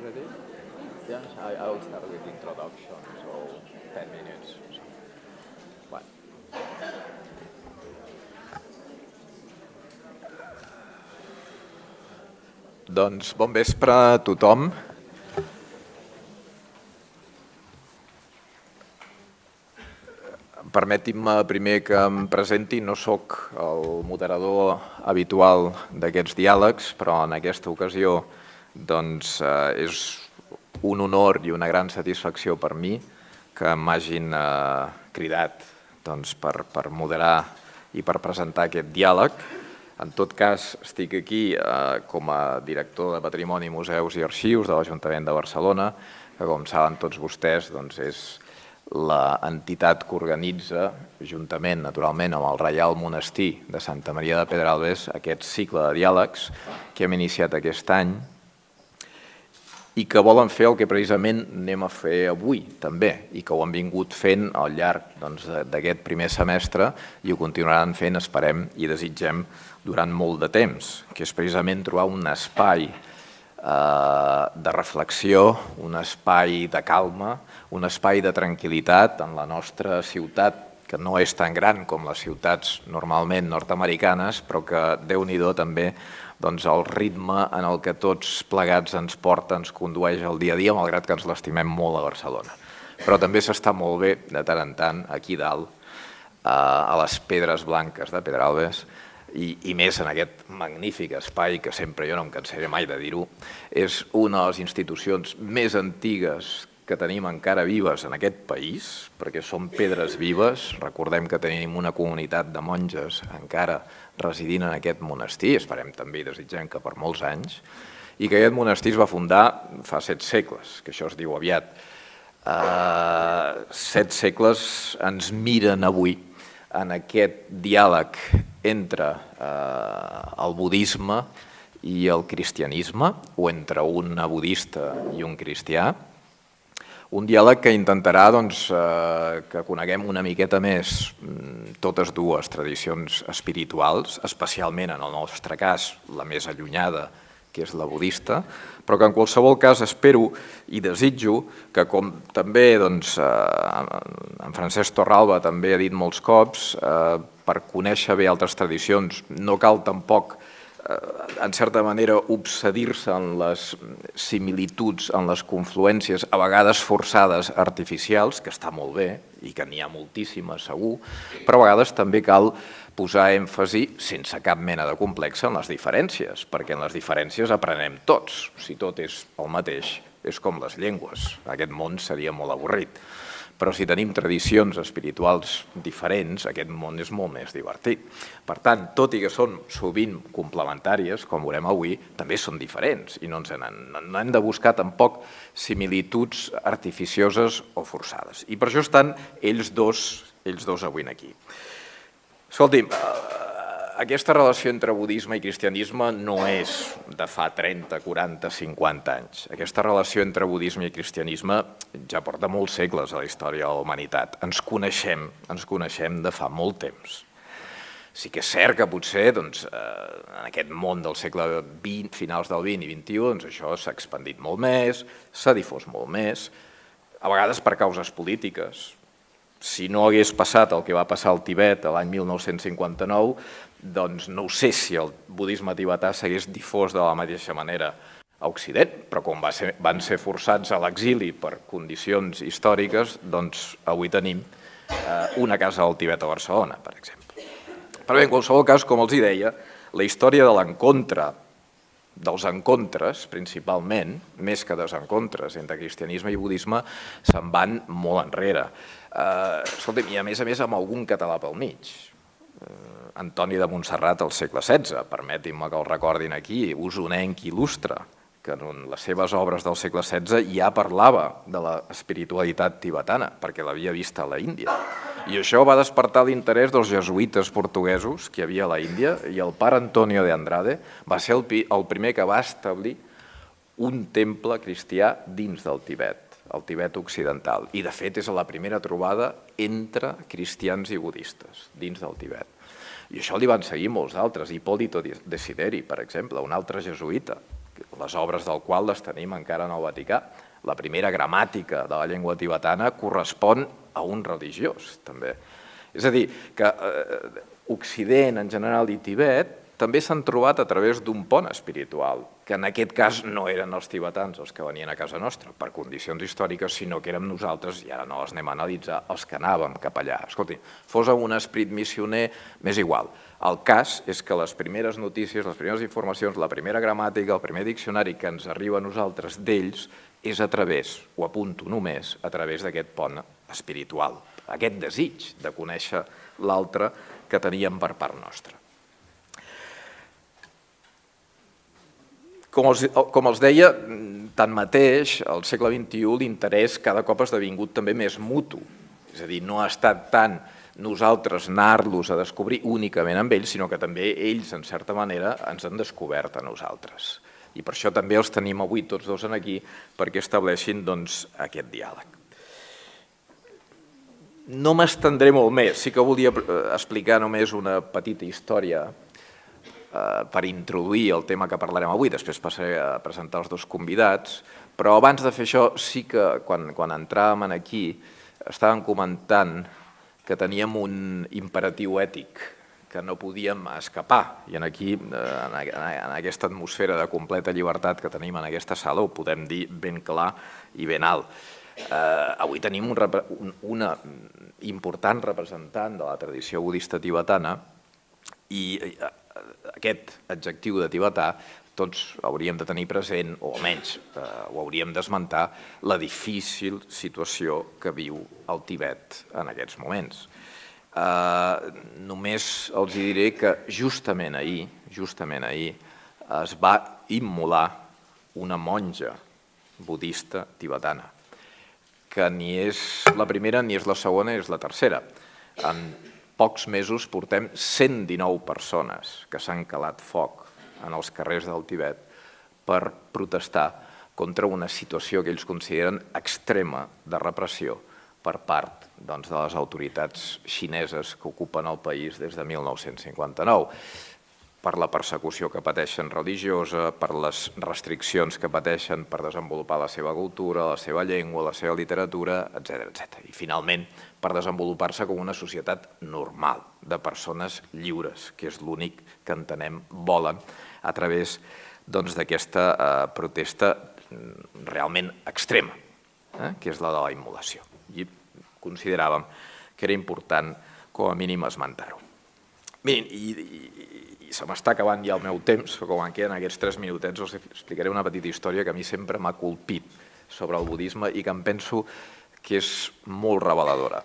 ready? Yes, I will start with the introduction, so 10 minutes. Bueno. Doncs bon vespre a tothom. Permetin-me primer que em presenti, no sóc el moderador habitual d'aquests diàlegs, però en aquesta ocasió doncs, és un honor i una gran satisfacció per mi que m'hagin cridat doncs, per moderar i per presentar aquest diàleg. En tot cas, estic aquí com a director de Patrimoni, Museus i Arxius de l'Ajuntament de Barcelona, que com saben tots vostès doncs, és l'entitat que organitza, juntament naturalment amb el Reial Monestir de Santa Maria de Pedralbes, aquest cicle de diàlegs que hem iniciat aquest any i que volen fer el que precisament anem a fer avui també i que ho han vingut fent al llarg d'aquest primer semestre i ho continuaran fent, esperem i desitgem, durant molt de temps, que és precisament trobar un espai de reflexió, un espai de calma, un espai de tranquil·litat en la nostra ciutat, que no és tan gran com les ciutats normalment nord-americanes, però que, Déu-n'hi-do, també el ritme en el que tots plegats ens porta, ens condueix el dia a dia, malgrat que ens l'estimem molt a Barcelona. Però també s'està molt bé, de tant en tant, aquí dalt, a les Pedres Blanques de Pedralbes, i més en aquest magnífic espai, que sempre jo no em cansaré mai de dir-ho, és una de les institucions més antigues que tenim encara vives en aquest país, perquè són pedres vives. Recordem que tenim una comunitat de monges encara residint en aquest monestir, esperem també i desitgem que per molts anys, i que aquest monestir es va fundar fa 7 segles, que això es diu aviat. 7 segles ens miren avui en aquest diàleg entre el budisme i el cristianisme, o entre un budista i un cristià, un diàleg que intentarà que coneguem una miqueta més totes dues tradicions espirituals, especialment en el nostre cas la més allunyada, que és la budista, però que en qualsevol cas espero i desitjo que, com també en Francesc Torralba també ha dit molts cops, per conèixer bé altres tradicions no cal tampoc, en certa manera, obsedir-se en les similituds, en les confluències, a vegades forçades, artificials, que està molt bé i que n'hi ha moltíssimes, segur, però a vegades també cal posar èmfasi, sense cap mena de complex, en les diferències, perquè en les diferències aprenem tots. Si tot és el mateix, és com les llengües. Aquest món seria molt avorrit. Però si tenim tradicions espirituals diferents, aquest món és molt més divertit. Per tant, tot i que són sovint complementàries, com veurem avui, també són diferents i no hem de buscar tampoc similituds artificioses o forçades. I per això estan ells dos avui aquí. Escolti'm, aquesta relació entre budisme i cristianisme no és de fa 30, 40, 50 anys. Aquesta relació entre budisme i cristianisme ja porta molts segles a la història de la humanitat. Ens coneixem de fa molt temps. Sí que és cert que potser en aquest món del segle XX, finals del XX i XXI, això s'ha expandit molt més, s'ha difós molt més, a vegades per causes polítiques. Si no hagués passat el que va passar al Tibet l'any 1959, doncs no ho sé si el budisme tibetà s'hagués difós de la mateixa manera a Occident, però com van ser forçats a l'exili per condicions històriques, doncs avui tenim una casa del Tibet a Barcelona, per exemple. Però bé, en qualsevol cas, com els deia, la història de l'encontre, dels encontres, principalment, més que desencontres entre cristianisme i budisme, se'n van molt enrere. Escolta'm, i a més amb algun català pel mig. Antoni de Montserrat al segle XVI, permetin-me que el recordin aquí, usonenc il·lustre, que en les seves obres del segle XVI ja parlava de l'espiritualitat tibetana, perquè l'havia vista a l'Índia. I això va despertar l'interès dels jesuïtes portuguesos que hi havia a l'Índia, i el pare Antonio de Andrade va ser el primer que va establir un temple cristià dins del Tibet, el Tibet occidental. I, de fet, és la primera trobada entre cristians i budistes dins del Tibet. I això li van seguir molts altres. Hipólito Desideri, per exemple, un altre jesuïta, les obres del qual les tenim encara en el Vaticà. La primera gramàtica de la llengua tibetana correspon a un religiós, també. És a dir, que Occident en general i Tibet també s'han trobat a través d'un pont espiritual, que en aquest cas no eren els tibetans els que venien a casa nostra per condicions històriques, sinó que érem nosaltres, i ara no els anem a analitzar, els que anàvem cap allà. Escolti, fos un esperit missioner, m'és igual. El cas és que les primeres notícies, les primeres informacions, la primera gramàtica, el primer diccionari que ens arriba a nosaltres d'ells és a través, ho apunto només, a través d'aquest pont espiritual, aquest desig de conèixer l'altre que teníem per part nostra. Com els deia, tanmateix, al segle XXI l'interès cada cop ha esdevingut també més mutu. És a dir, no ha estat tant nosaltres anar-los a descobrir únicament amb ells, sinó que també ells, en certa manera, ens han descobert a nosaltres. I per això també els tenim avui tots dos aquí, perquè estableixin aquest diàleg. No m'estendré molt més, sí que volia explicar només una petita història per introduir el tema que parlarem avui, després passaré a presentar els dos convidats, però abans de fer això sí que quan entràvem aquí estàvem comentant que teníem un imperatiu ètic que no podíem escapar, i aquí, en aquesta atmosfera de completa llibertat que tenim en aquesta sala, ho podem dir ben clar i ben alt. Avui tenim una important representant de la tradició budista tibetana i aquest adjectiu de tibetà tots hauríem de tenir present, o almenys ho hauríem d'esmentar, la difícil situació que viu el Tibet en aquests moments. Només els diré que justament ahir es va immolar una monja budista tibetana, que ni és la primera, ni és la segona, ni és la tercera. En pocs mesos portem 119 persones que s'han calat foc en els carrers del Tibet per protestar contra una situació que ells consideren extrema de repressió per part de les autoritats xineses que ocupen el país des de 1959, per la persecució que pateixen religiosa, per les restriccions que pateixen per desenvolupar la seva cultura, la seva llengua, la seva literatura, etc. I finalment, per desenvolupar-se com una societat normal, de persones lliures, que és l'únic que entenem volen a través d'aquesta protesta realment extrema, que és la de la immolació. I consideràvem que era important com a mínim esmentar-ho. Mirin, i se m'està acabant ja el meu temps, però com en queden aquests 3 minutets us explicaré una petita història que a mi sempre m'ha colpit sobre el budisme i que em penso que és molt reveladora.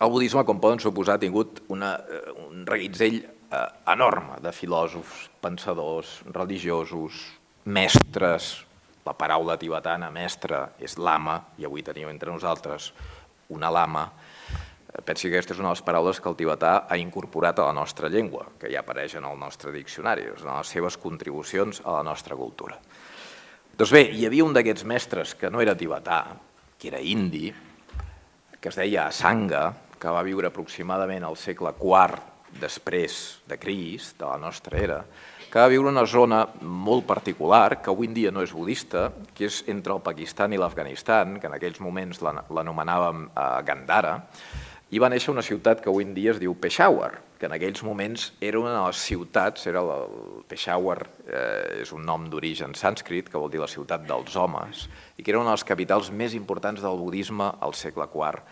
El budisme, com poden suposar, ha tingut un reguitzell enorme de filòsofs, pensadors, religiosos, mestres. La paraula tibetana, mestre, és lama, i avui tenim entre nosaltres una lama. Pensi que aquesta és una de les paraules que el tibetà ha incorporat a la nostra llengua, que ja apareix en el nostre diccionari, en les seves contribucions a la nostra cultura. Doncs bé, hi havia un d'aquests mestres que no era tibetà, que era indi, que es deia Asanga, que va viure aproximadament al segle IV després de Crist, de la nostra era, que va viure en una zona molt particular, que avui en dia no és budista, que és entre el Pakistan i l'Afganistan, que en aquells moments l'anomenàvem Gandhara, i va néixer una ciutat que avui en dia es diu Peshawar, que en aquells moments era una de les ciutats, Peshawar és un nom d'origen sànscrit, que vol dir la ciutat dels homes, i que era una de les capitals més importants del budisme al segle IV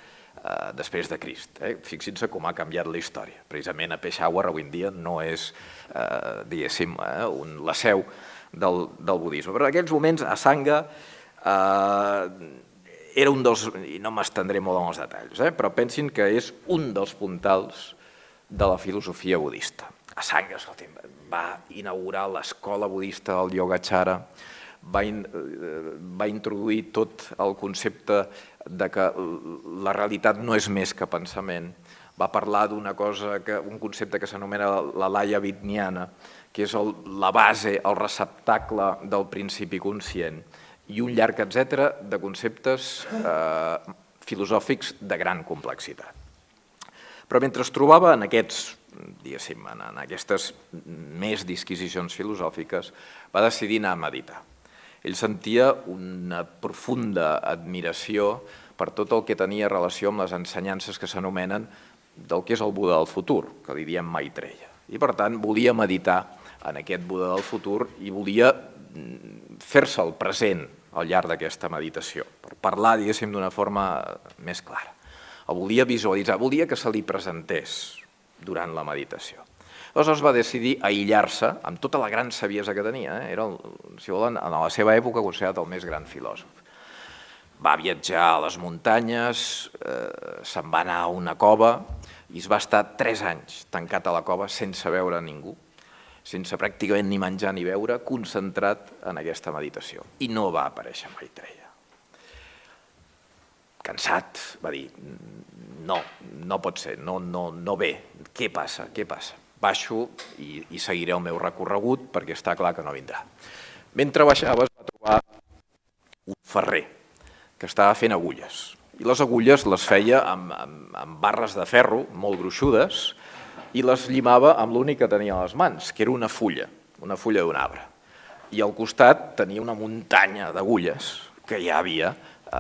després de Crist. Fixin-se com ha canviat la història. Precisament a Peshawar avui en dia no és, diguéssim, la seu del budisme. Però en aquells moments Asanga era un dels, i no m'estendré molt en els detalls, però pensin que és un dels puntals de la filosofia budista. Asanga va inaugurar l'escola budista del Yogacara, va introduir tot el concepte de que la realitat no és més que pensament, va parlar d'un concepte que s'anomena la laya vidniana, que és la base, el receptacle del principi conscient, i un llarg etcètera de conceptes filosòfics de gran complexitat. Però mentre es trobava en aquests diguéssim, en aquestes més disquisicions filosòfiques, va decidir anar a meditar. Ell sentia una profunda admiració per tot el que tenia relació amb les ensenyances que s'anomenen del que és el Buda del futur, que li diem Maitreya. I per tant volia meditar en aquest Buda del futur i volia fer-se el present al llarg d'aquesta meditació, per parlar, diguéssim, d'una forma més clara. El volia visualitzar, volia que se li presentés durant la meditació. Aleshores va decidir aïllar-se amb tota la gran saviesa que tenia. Era, si volen, en la seva època considerat el més gran filòsof. Va viatjar a les muntanyes, se'n va anar a una cova i es va estar 3 anys tancat a la cova sense veure ningú, sense pràcticament ni menjar ni beure, concentrat en aquesta meditació. I no va aparèixer Maitreya. Cansat, va dir, no pot ser, no ve, què passa? Baixo i seguiré el meu recorregut perquè està clar que no vindrà. Mentre baixava es va trobar un ferrer que estava fent agulles. I les agulles les feia amb barres de ferro molt gruixudes i les llimava amb l'únic que tenia a les mans, que era una fulla d'un arbre. I al costat tenia una muntanya d'agulles que ja havia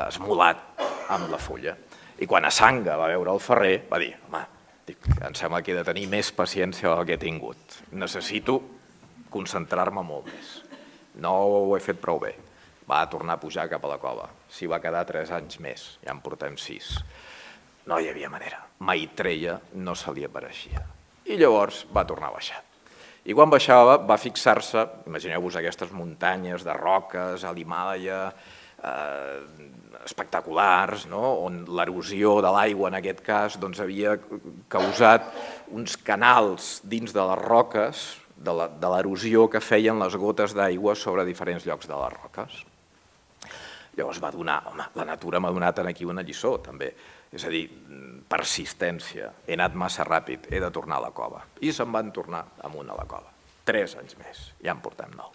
esmolat amb la fulla. I quan a Sanga va veure el ferrer, va dir, home, em sembla que he de tenir més paciència del que he tingut. Necessito concentrar-me molt més. No ho he fet prou bé. Va tornar a pujar cap a la cova. S'hi va quedar 3 anys més, ja en portem 6. No hi havia manera. Maitreya no se li apareixia. I llavors va tornar a baixar. I quan baixava va fixar-se, imagineu-vos aquestes muntanyes de roques a l'Himàlaia, espectaculars, on l'erosió de l'aigua en aquest cas havia causat uns canals dins de les roques, de l'erosió que feien les gotes d'aigua sobre diferents llocs de les roques. Llavors va donar, home, la natura m'ha donat aquí una lliçó també, és a dir, persistència, he anat massa ràpid, he de tornar a la cova. I se'n van tornar amunt a la cova, 3 anys més, ja en portem 9.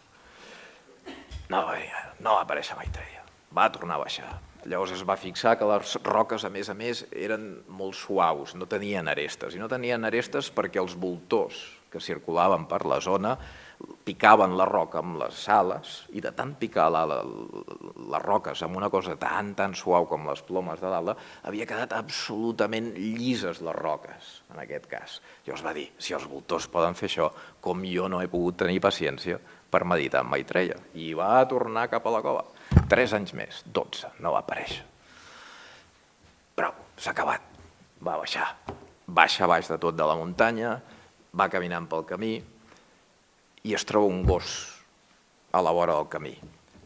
No va aparèixer Maitreya. Va tornar a baixar. Llavors es va fixar que les roques, a més, eren molt suaus, no tenien arestes. I no tenien arestes perquè els voltors que circulaven per la zona picaven la roca amb les ales i de tant picar les roques amb una cosa tan suau com les plomes de l'ala, havia quedat absolutament llises les roques, en aquest cas. Llavors va dir, si els voltors poden fer això, com jo no he pogut tenir paciència per meditar amb Maitreya. I va tornar cap a la cova. 3 anys més, 12, no va aparèixer. Però s'ha acabat, va baixar. Baixa baix de tot de la muntanya, va caminant pel camí i es troba un gos a la vora del camí,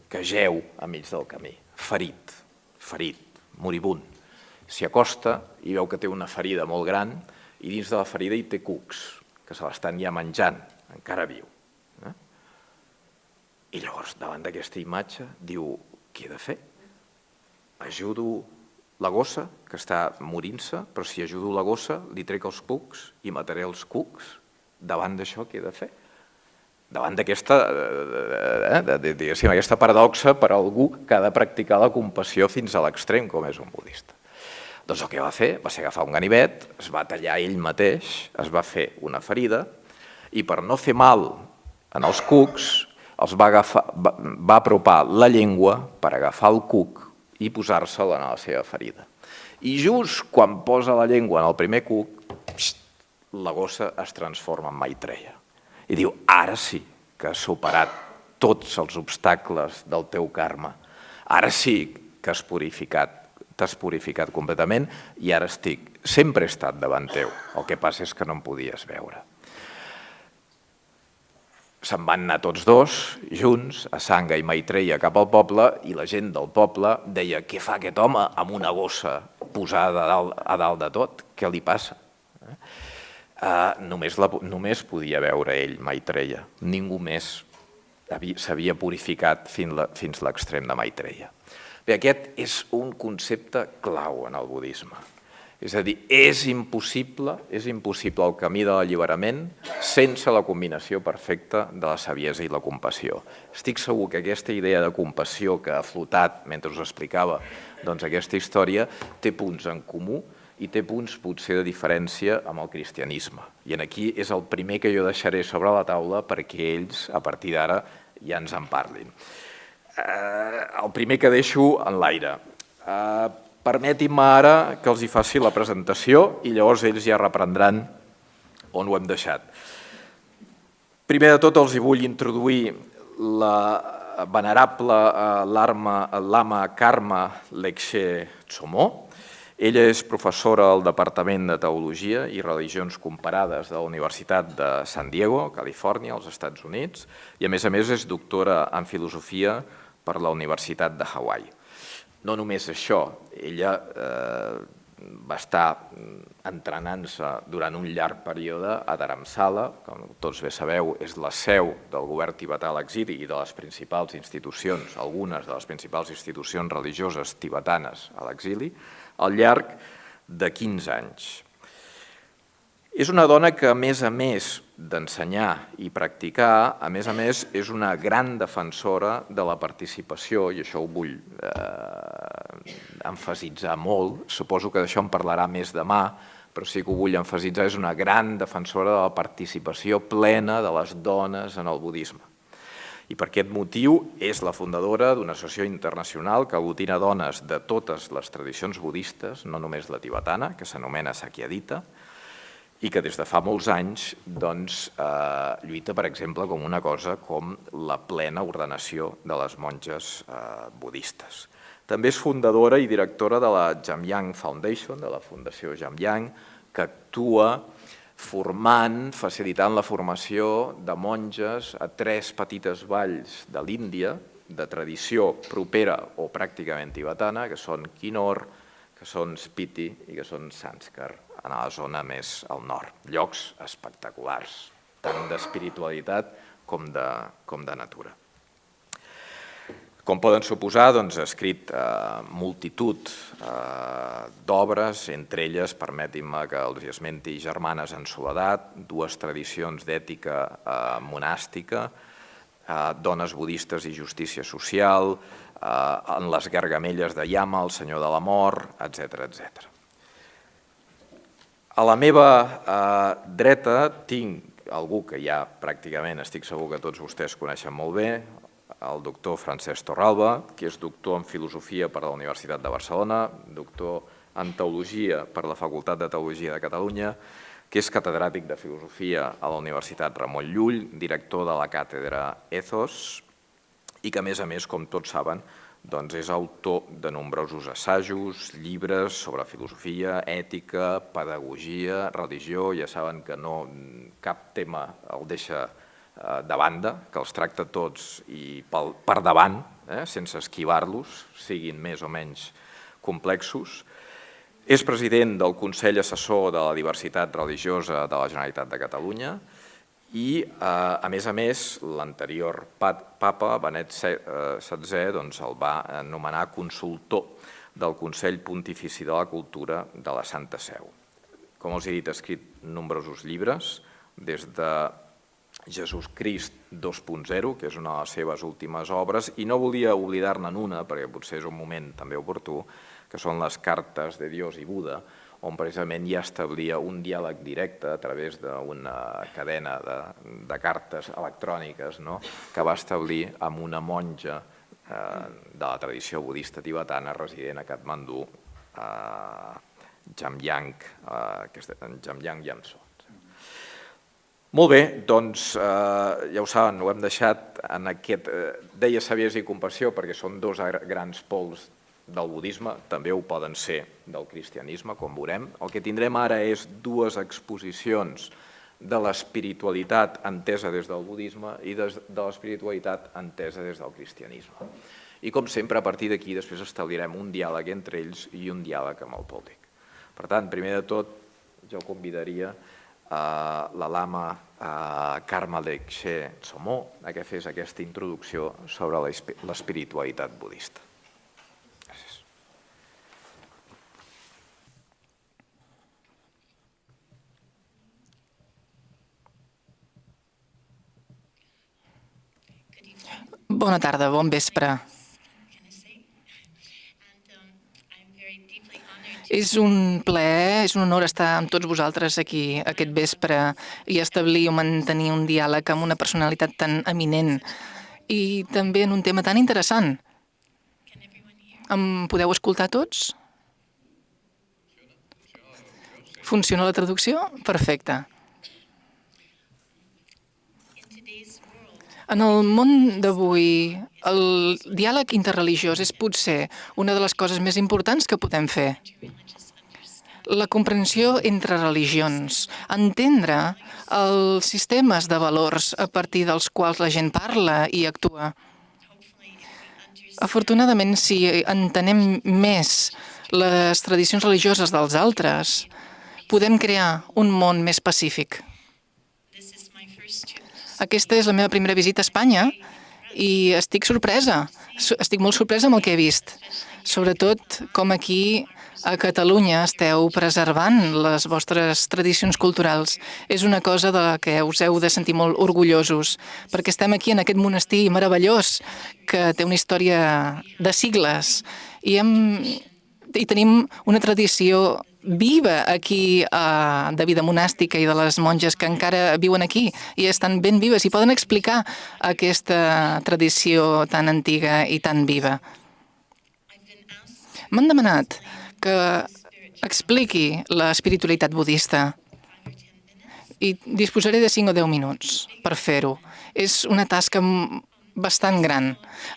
que jeu enmig del camí, ferit, moribund. S'hi acosta i veu que té una ferida molt gran i dins de la ferida hi té cucs, que se l'estan ja menjant, encara viu. I llavors, davant d'aquesta imatge, diu, què he de fer? Ajudo la gossa, que està morint-se, però si ajudo la gossa, li trec els cucs i mataré els cucs. Davant d'això, què he de fer? Davant d'aquesta paradoxa per a algú que ha de practicar la compassió fins a l'extrem, com és un budista. Doncs el que va fer va ser agafar un ganivet, es va tallar ell mateix, es va fer una ferida i per no fer mal en els cucs, va apropar la llengua per agafar el cuc i posar-se'l en la seva ferida. I just quan posa la llengua en el primer cuc, la gossa es transforma en Maitreya. I diu, ara sí que has superat tots els obstacles del teu karma. Ara sí que t'has purificat completament i ara sempre he estat davant teu. El que passa és que no em podies veure. Se'n van anar tots dos, junts, a Sanga i Maitreya cap al poble, i la gent del poble deia, què fa aquest home amb una gossa posada a dalt de tot? Què li passa? Només podia veure ell, Maitreya. Ningú més s'havia purificat fins l'extrem de Maitreya. Bé, aquest és un concepte clau en el budisme. És a dir, és impossible el camí de l'alliberament sense la combinació perfecta de la saviesa i la compassió. Estic segur que aquesta idea de compassió que ha flotat mentre us explicava aquesta història té punts en comú i té punts potser de diferència amb el cristianisme. I aquí és el primer que jo deixaré sobre la taula perquè ells, a partir d'ara, ja ens en parlin. El primer que deixo en l'aire. Permetin-me ara que els hi faci la presentació i llavors ells ja reprendran on ho hem deixat. Primer de tot els hi vull introduir la venerable lama Karma Lekshe Tsomo. Ella és professora al Departament de Teologia i Religions Comparades de la Universitat de San Diego, Califòrnia, als Estats Units, i a més és doctora en Filosofia per la Universitat de Hawaii. No només això, ella va estar entrenant-se durant un llarg període a Dharamsala, com tots bé sabeu, és la seu del govern tibetà a l'exili i de les principals institucions, algunes de les principals institucions religioses tibetanes a l'exili, al llarg de 15 anys. És una dona que, a més d'ensenyar i practicar, a més, és una gran defensora de la participació, i això ho vull emfasitzar molt, suposo que d'això en parlarà més demà, però sí que ho vull emfasitzar, és una gran defensora de la participació plena de les dones en el budisme. I per aquest motiu és la fundadora d'una associació internacional que aglutina dones de totes les tradicions budistes, no només la tibetana, que s'anomena Sakyadhita, i que des de fa molts anys lluita, per exemple, com una cosa com la plena ordenació de les monges budistes. També és fundadora i directora de la Jamyang Foundation, de la Fundació Jamyang, que actua formant, facilitant la formació de monges a 3 petites valls de l'Índia, de tradició propera o pràcticament tibetana, que són Kinnaur, que són Spiti i que són Sanskar, a la zona més al nord. Llocs espectaculars, tant d'espiritualitat com de natura. Com poden suposar, ha escrit multitud d'obres, entre elles, permetin-me que els esmenti, Germanes en soledat, 2 tradicions d'ètica monàstica, Dones budistes i justícia social, en les Gargamelles de Yama, El senyor de la mort, etc. A la meva dreta tinc algú que ja pràcticament estic segur que tots vostès coneixen molt bé, el doctor Francesc Torralba, que és doctor en Filosofia per la Universitat de Barcelona, doctor en Teologia per la Facultat de Teologia de Catalunya, que és catedràtic de Filosofia a la Universitat Ramon Llull, director de la càtedra Ethos, i que, a més, com tots saben, és autor de nombrosos assajos, llibres sobre filosofia, ètica, pedagogia, religió. Ja saben que cap tema el deixa de banda, que els tracta tots i per davant, sense esquivar-los, siguin més o menys complexos. És president del Consell Assessor de la Diversitat Religiosa de la Generalitat de Catalunya i, a més, l'anterior papa, Benet XVI, el va nomenar consultor del Consell Pontifici de la Cultura de la Santa Seu. Com els he dit, ha escrit nombrosos llibres, des de Jesús Crist 2.0, que és una de les seves últimes obres, i no volia oblidar-ne una, perquè potser és un moment també oportú, que són les Cartes de Dios i Buda, on precisament ja establia un diàleg directe a través d'una cadena de cartes electròniques que va establir amb una monja de la tradició budista tibetana resident a Katmandú, Jamyang Yamso. Molt bé, doncs ja ho saben, ho hem deixat en aquest, deia saviesa i compassió perquè són 2 grans pols del budisme, també ho poden ser del cristianisme, com veurem. El que tindrem ara és 2 exposicions de l'espiritualitat entesa des del budisme i de l'espiritualitat entesa des del cristianisme. I com sempre, a partir d'aquí, després establirem un diàleg entre ells i un diàleg amb el públic. Per tant, primer de tot, jo convidaria la lama Karma Lekshe Tsomo a que fes aquesta introducció sobre l'espiritualitat budista. Gràcies. Bona tarda, bon vespre. És un plaer, és un honor estar amb tots vosaltres aquí aquest vespre i establir o mantenir un diàleg amb una personalitat tan eminent i també en un tema tan interessant. Em podeu escoltar tots? Funciona la traducció? Perfecte. En el món d'avui, el diàleg interreligiós és potser una de les coses més importants que podem fer. La comprensió entre religions, entendre els sistemes de valors a partir dels quals la gent parla i actua. Afortunadament, si entenem més les tradicions religioses dels altres, podem crear un món més pacífic. Aquesta és la meva primera visita a Espanya i estic sorpresa. Estic molt sorpresa amb el que he vist. Sobretot com aquí a Catalunya esteu preservant les vostres tradicions culturals. És una cosa de la que us heu de sentir molt orgullosos, perquè estem aquí en aquest monestir meravellós que té una història de sigles i tenim una tradició viva aquí de vida monàstica i de les monges que encara viuen aquí i estan ben vives i poden explicar aquesta tradició tan antiga i tan viva. M'han demanat que expliqui l'espiritualitat budista i disposaré de 5 o 10 minuts per fer-ho. És una tasca bastant gran.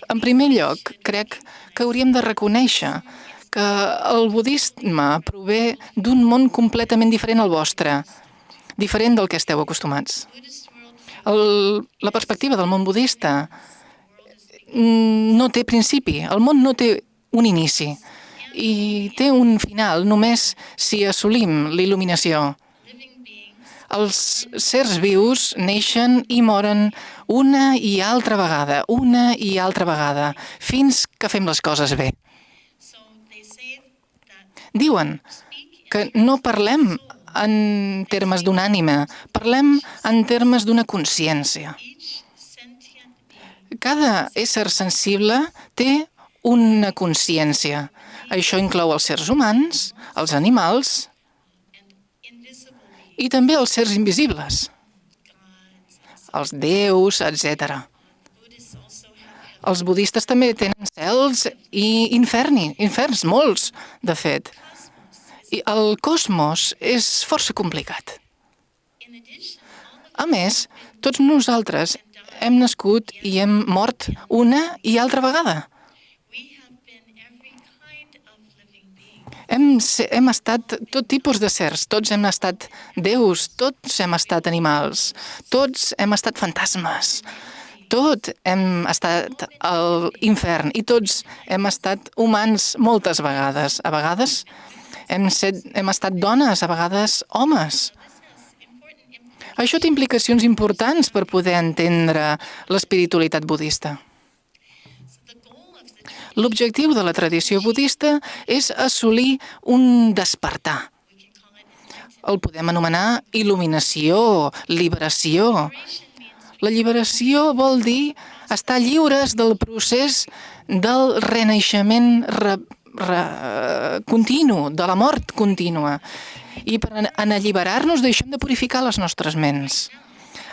En primer lloc, crec que hauríem de reconèixer que el budisme prové d'un món completament diferent al vostre, diferent del que esteu acostumats. La perspectiva del món budista no té principi, el món no té un inici i té un final només si assolim l'il·luminació. Els sers vius neixen i moren una i altra vegada, fins que fem les coses bé. Diuen que no parlem en termes d'un ànima, parlem en termes d'una consciència. Cada ésser sensible té una consciència. Això inclou els sers humans, els animals i també els sers invisibles, els déus, etc. Els budistes també tenen cels i inferns, molts, de fet. I el cosmos és força complicat. A més, tots nosaltres hem nascut i hem mort una i altra vegada. Hem estat tot tipus de sers, tots hem estat déus, tots hem estat animals, tots hem estat fantasmes, tots hem estat a l'infern i tots hem estat humans moltes vegades. A vegades hem estat dones, a vegades homes. Això té implicacions importants per poder entendre l'espiritualitat budista. L'objectiu de la tradició budista és assolir un despertar. El podem anomenar il·luminació, liberació. La liberació vol dir estar lliures del procés del renaixement continu, de la mort contínua. I per alliberar-nos d'això hem de purificar les nostres ments.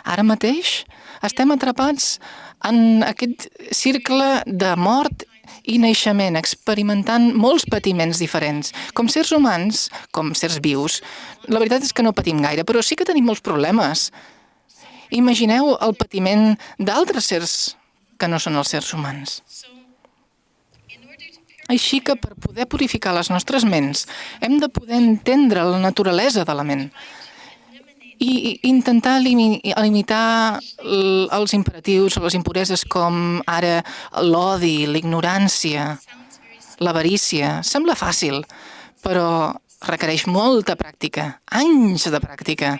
Ara mateix estem atrapats en aquest cercle de mort i naixement, experimentant molts patiments diferents. Com sers humans, com sers vius, la veritat és que no patim gaire, però sí que tenim molts problemes. Imagineu el patiment d'altres sers que no són els sers humans. Així que per poder purificar les nostres ments hem de poder entendre la naturalesa de la ment i intentar limitar els imperatius o les impureses com ara l'odi, l'ignorància, l'avarícia. Sembla fàcil, però requereix molta pràctica, anys de pràctica.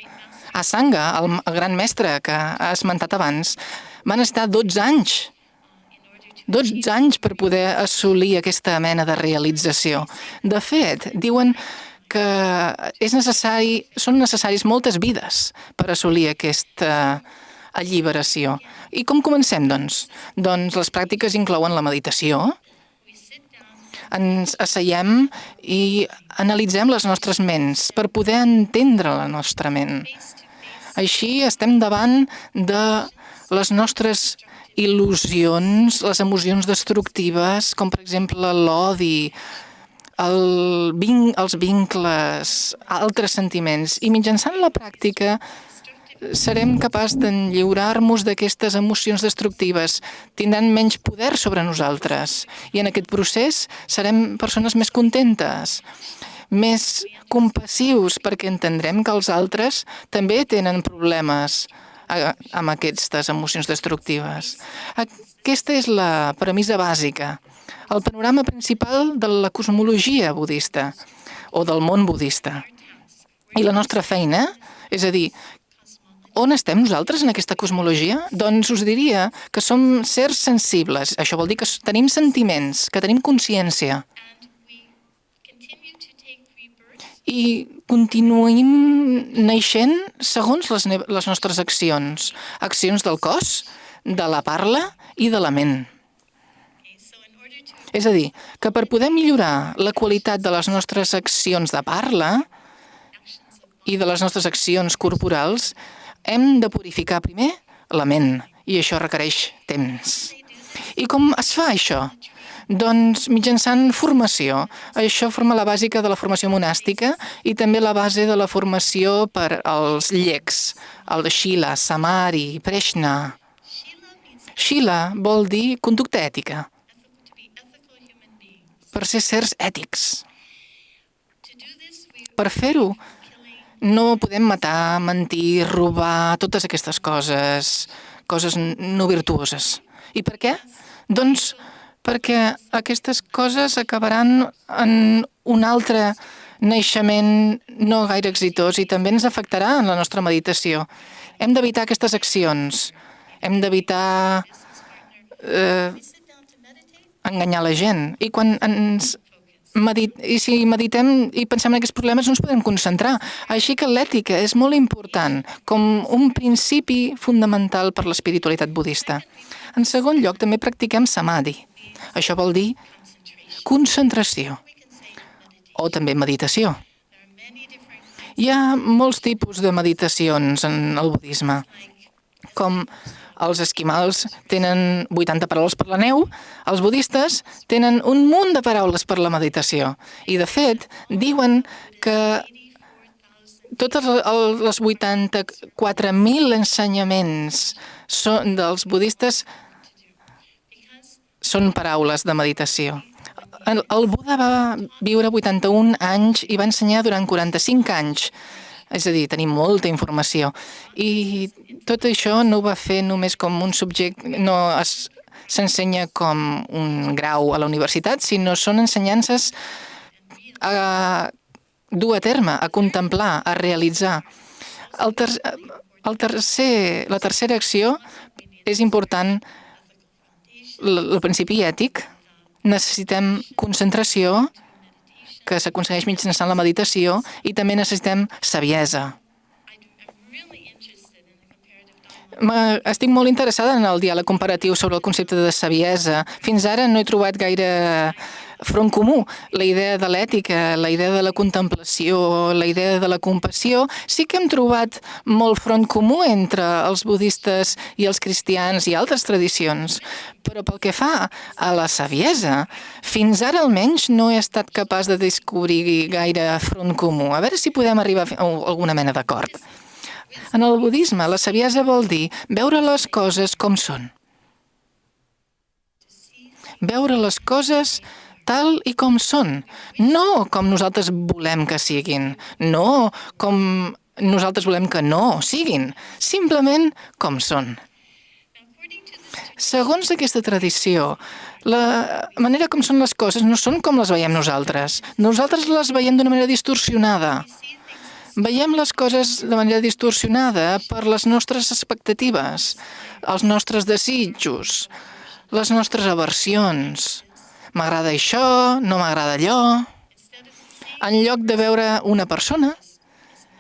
Asanga, el gran mestre que ha esmentat abans, van estar 12 anys. 12 anys per poder assolir aquesta mena de realització. De fet, diuen que són necessaris moltes vides per assolir aquesta alliberació. I com comencem, doncs? Doncs les pràctiques inclouen la meditació. ens asseiem i analitzem les nostres ments per poder entendre la nostra ment. Així estem davant de les nostres il·lusions, les emocions destructives, com per exemple l'odi, els vincles, altres sentiments. I mitjançant la pràctica serem capaços d'enlliurar-nos d'aquestes emocions destructives, tindran menys poder sobre nosaltres. I en aquest procés serem persones més contentes, més compassius, perquè entendrem que els altres també tenen problemes amb aquestes emocions destructives. Aquesta és la premissa bàsica, el panorama principal de la cosmologia budista o del món budista. I la nostra feina, és a dir, on estem nosaltres en aquesta cosmologia? Doncs us diria que som sers sensibles. Això vol dir que tenim sentiments, que tenim consciència. I continuïm naixent segons les nostres accions. Accions del cos, de la parla i de la ment. És a dir, que per poder millorar la qualitat de les nostres accions de parla i de les nostres accions corporals, hem de purificar primer la ment, i això requereix temps. I com es fa això? Doncs mitjançant formació. Això forma la bàsica de la formació monàstica i també la base de la formació per als llecs, el Shila, Samadhi, Prajna. Shila vol dir conducta ètica, per ser sers ètics. Per fer-ho, no podem matar, mentir, robar, totes aquestes coses no virtuoses. I per què? Doncs perquè aquestes coses acabaran en un altre naixement no gaire exitós i també ens afectarà en la nostra meditació. Hem d'evitar aquestes accions. Hem d'evitar enganyar la gent. I quan si meditem i pensem en aquests problemes no ens podem concentrar. Així que l'ètica és molt important com un principi fundamental per l'espiritualitat budista. En segon lloc, també practiquem samadhi. Això vol dir concentració o també meditació. Hi ha molts tipus de meditacions en el budisme, com els esquimals tenen 80 paraules per la neu, els budistes tenen un munt de paraules per la meditació. I, de fet, diuen que totes les 84.000 ensenyaments dels budistes són paraules de meditació. El Buda va viure 81 anys i va ensenyar durant 45 anys. És a dir, tenim molta informació. I tot això no ho va fer només com un subjecte, no s'ensenya com un grau a la universitat, sinó són ensenyances a dur a terme, a contemplar, a realitzar. La tercera acció és important, el principi ètic. Necessitem concentració, que s'aconsegueix mitjançant la meditació, i també necessitem saviesa. Estic molt interessada en el diàleg comparatiu sobre el concepte de saviesa. Fins ara no he trobat gaire front comú. La idea de l'ètica, la idea de la contemplació, la idea de la compassió, sí que hem trobat molt front comú entre els budistes i els cristians i altres tradicions. Però pel que fa a la saviesa, fins ara almenys no he estat capaç de descobrir gaire front comú. A veure si podem arribar a alguna mena d'acord. En el budisme, la saviesa vol dir veure les coses com són. Veure les coses tal i com són. No com nosaltres volem que siguin. No com nosaltres volem que no siguin. Simplement com són. Segons aquesta tradició, la manera com són les coses no són com les veiem nosaltres. Nosaltres les veiem d'una manera distorsionada. Veiem les coses de manera distorsionada per les nostres expectatives, els nostres desitjos, les nostres aversions. M'agrada això, no m'agrada allò. En lloc de veure una persona,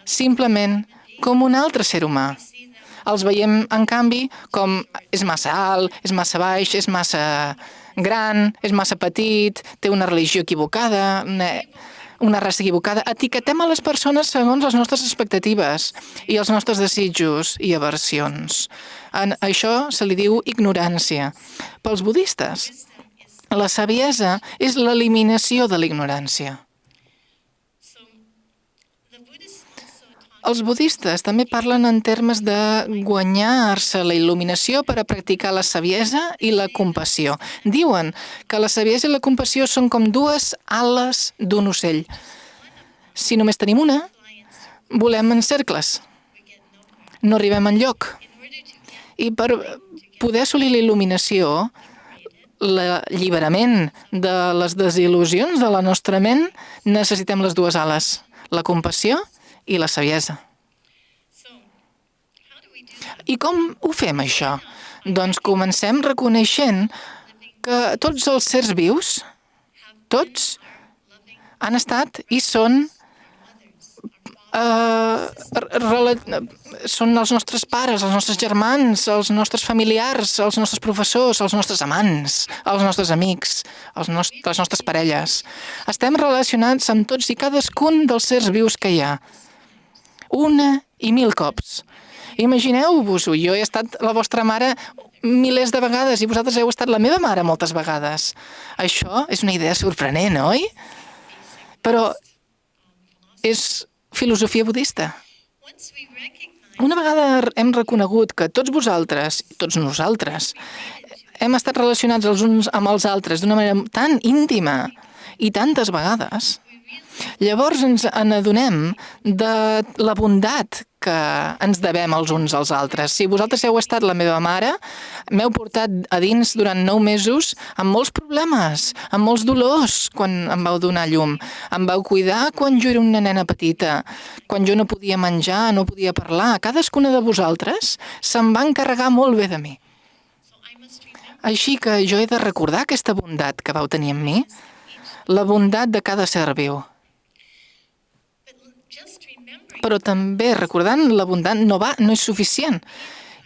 simplement com un altre ser humà. Els veiem, en canvi, com és massa alt, és massa baix, és massa gran, és massa petit, té una religió equivocada, una raça equivocada. Etiquetem a les persones segons les nostres expectatives i els nostres desitjos i aversions. Això se li diu ignorància. Pels budistes, la saviesa és l'eliminació de l'ignorància. Els budistes també parlen en termes de guanyar-se la il·luminació per a practicar la saviesa i la compassió. Diuen que la saviesa i la compassió són com dues ales d'un ocell. Si només tenim una, volem en cercles. No arribem enlloc. I per poder assolir la il·luminació, l'alliberament de les desil·lusions de la nostra ment, necessitem les dues ales, la compassió i la saviesa. I com ho fem, això? Doncs comencem reconeixent que tots els sers vius, tots, han estat i són els nostres pares, els nostres germans, els nostres familiars, els nostres professors, els nostres amants, els nostres amics, les nostres parelles. Estem relacionats amb tots i cadascun dels sers vius que hi ha. Una i mil cops. Imagineu-vos-ho, jo he estat la vostra mare milers de vegades i vosaltres heu estat la meva mare moltes vegades. Això és una idea sorprenent, oi? Però és filosofia budista. Una vegada hem reconegut que tots vosaltres, tots nosaltres, hem estat relacionats els uns amb els altres d'una manera tan íntima i tantes vegades, llavors ens n'adonem de la bondat que ens devem els uns als altres. Si vosaltres heu estat la meva mare, m'heu portat a dins durant 9 mesos amb molts problemes, amb molts dolors quan em vau donar llum. Em vau cuidar quan jo era una nena petita, quan jo no podia menjar, no podia parlar. Cadascuna de vosaltres se'n va encarregar molt bé de mi. Així que jo he de recordar aquesta bondat que vau tenir amb mi, la bondat de cada ser viu. Però també recordant la bondat no és suficient.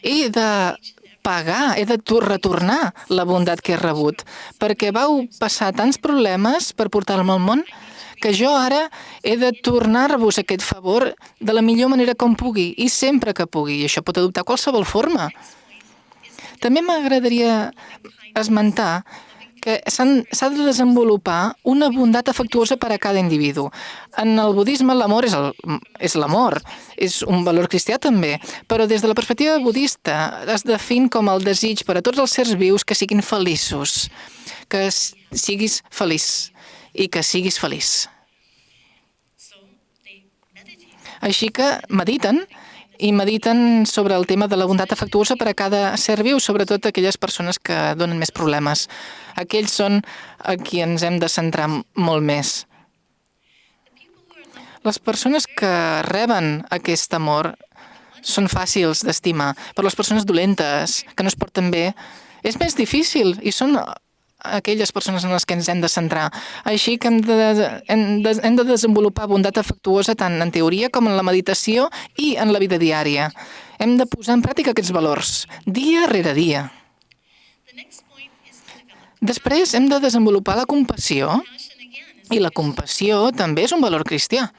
He de pagar, he de retornar la bondat que he rebut, perquè vau passar tants problemes per portar-me al món que jo ara he de tornar-vos aquest favor de la millor manera com pugui i sempre que pugui. I això pot adoptar qualsevol forma. També m'agradaria esmentar que s'ha de desenvolupar una bondat afectuosa per a cada individu. En el budisme l'amor és l'amor, és un valor cristià també, però des de la perspectiva budista es define com el desig per a tots els sers vius que siguin feliços, que siguis feliç i que siguis feliç. Així que mediten sobre el tema de la bondat afectuosa per a cada ser viu, sobretot aquelles persones que donen més problemes. Aquells són a qui ens hem de centrar molt més. Les persones que reben aquest amor són fàcils d'estimar, però les persones dolentes, que no es porten bé, és més difícil i són aquelles persones en les que ens hem de centrar. Així que hem de desenvolupar bondat afectuosa tant en teoria com en la meditació i en la vida diària. Hem de posar en pràctica aquests valors, dia rere dia. Després hem de desenvolupar la compassió, i la compassió també és un valor cristià.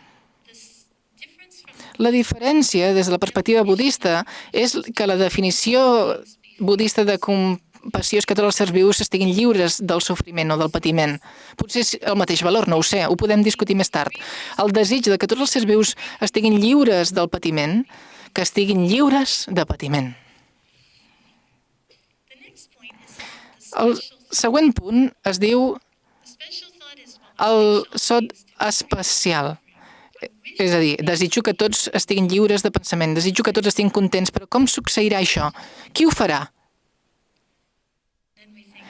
La diferència des de la perspectiva budista és que la definició budista de compassió és que tots els sers vius estiguin lliures del sofriment o del patiment. Potser és el mateix valor, no ho sé, ho podem discutir més tard. El desig de que tots els sers vius estiguin lliures del patiment, que estiguin lliures de patiment. El següent punt es diu el sot especial. És a dir, desitjo que tots estiguin lliures de pensament, desitjo que tots estiguin contents, però com succeirà això? Qui ho farà?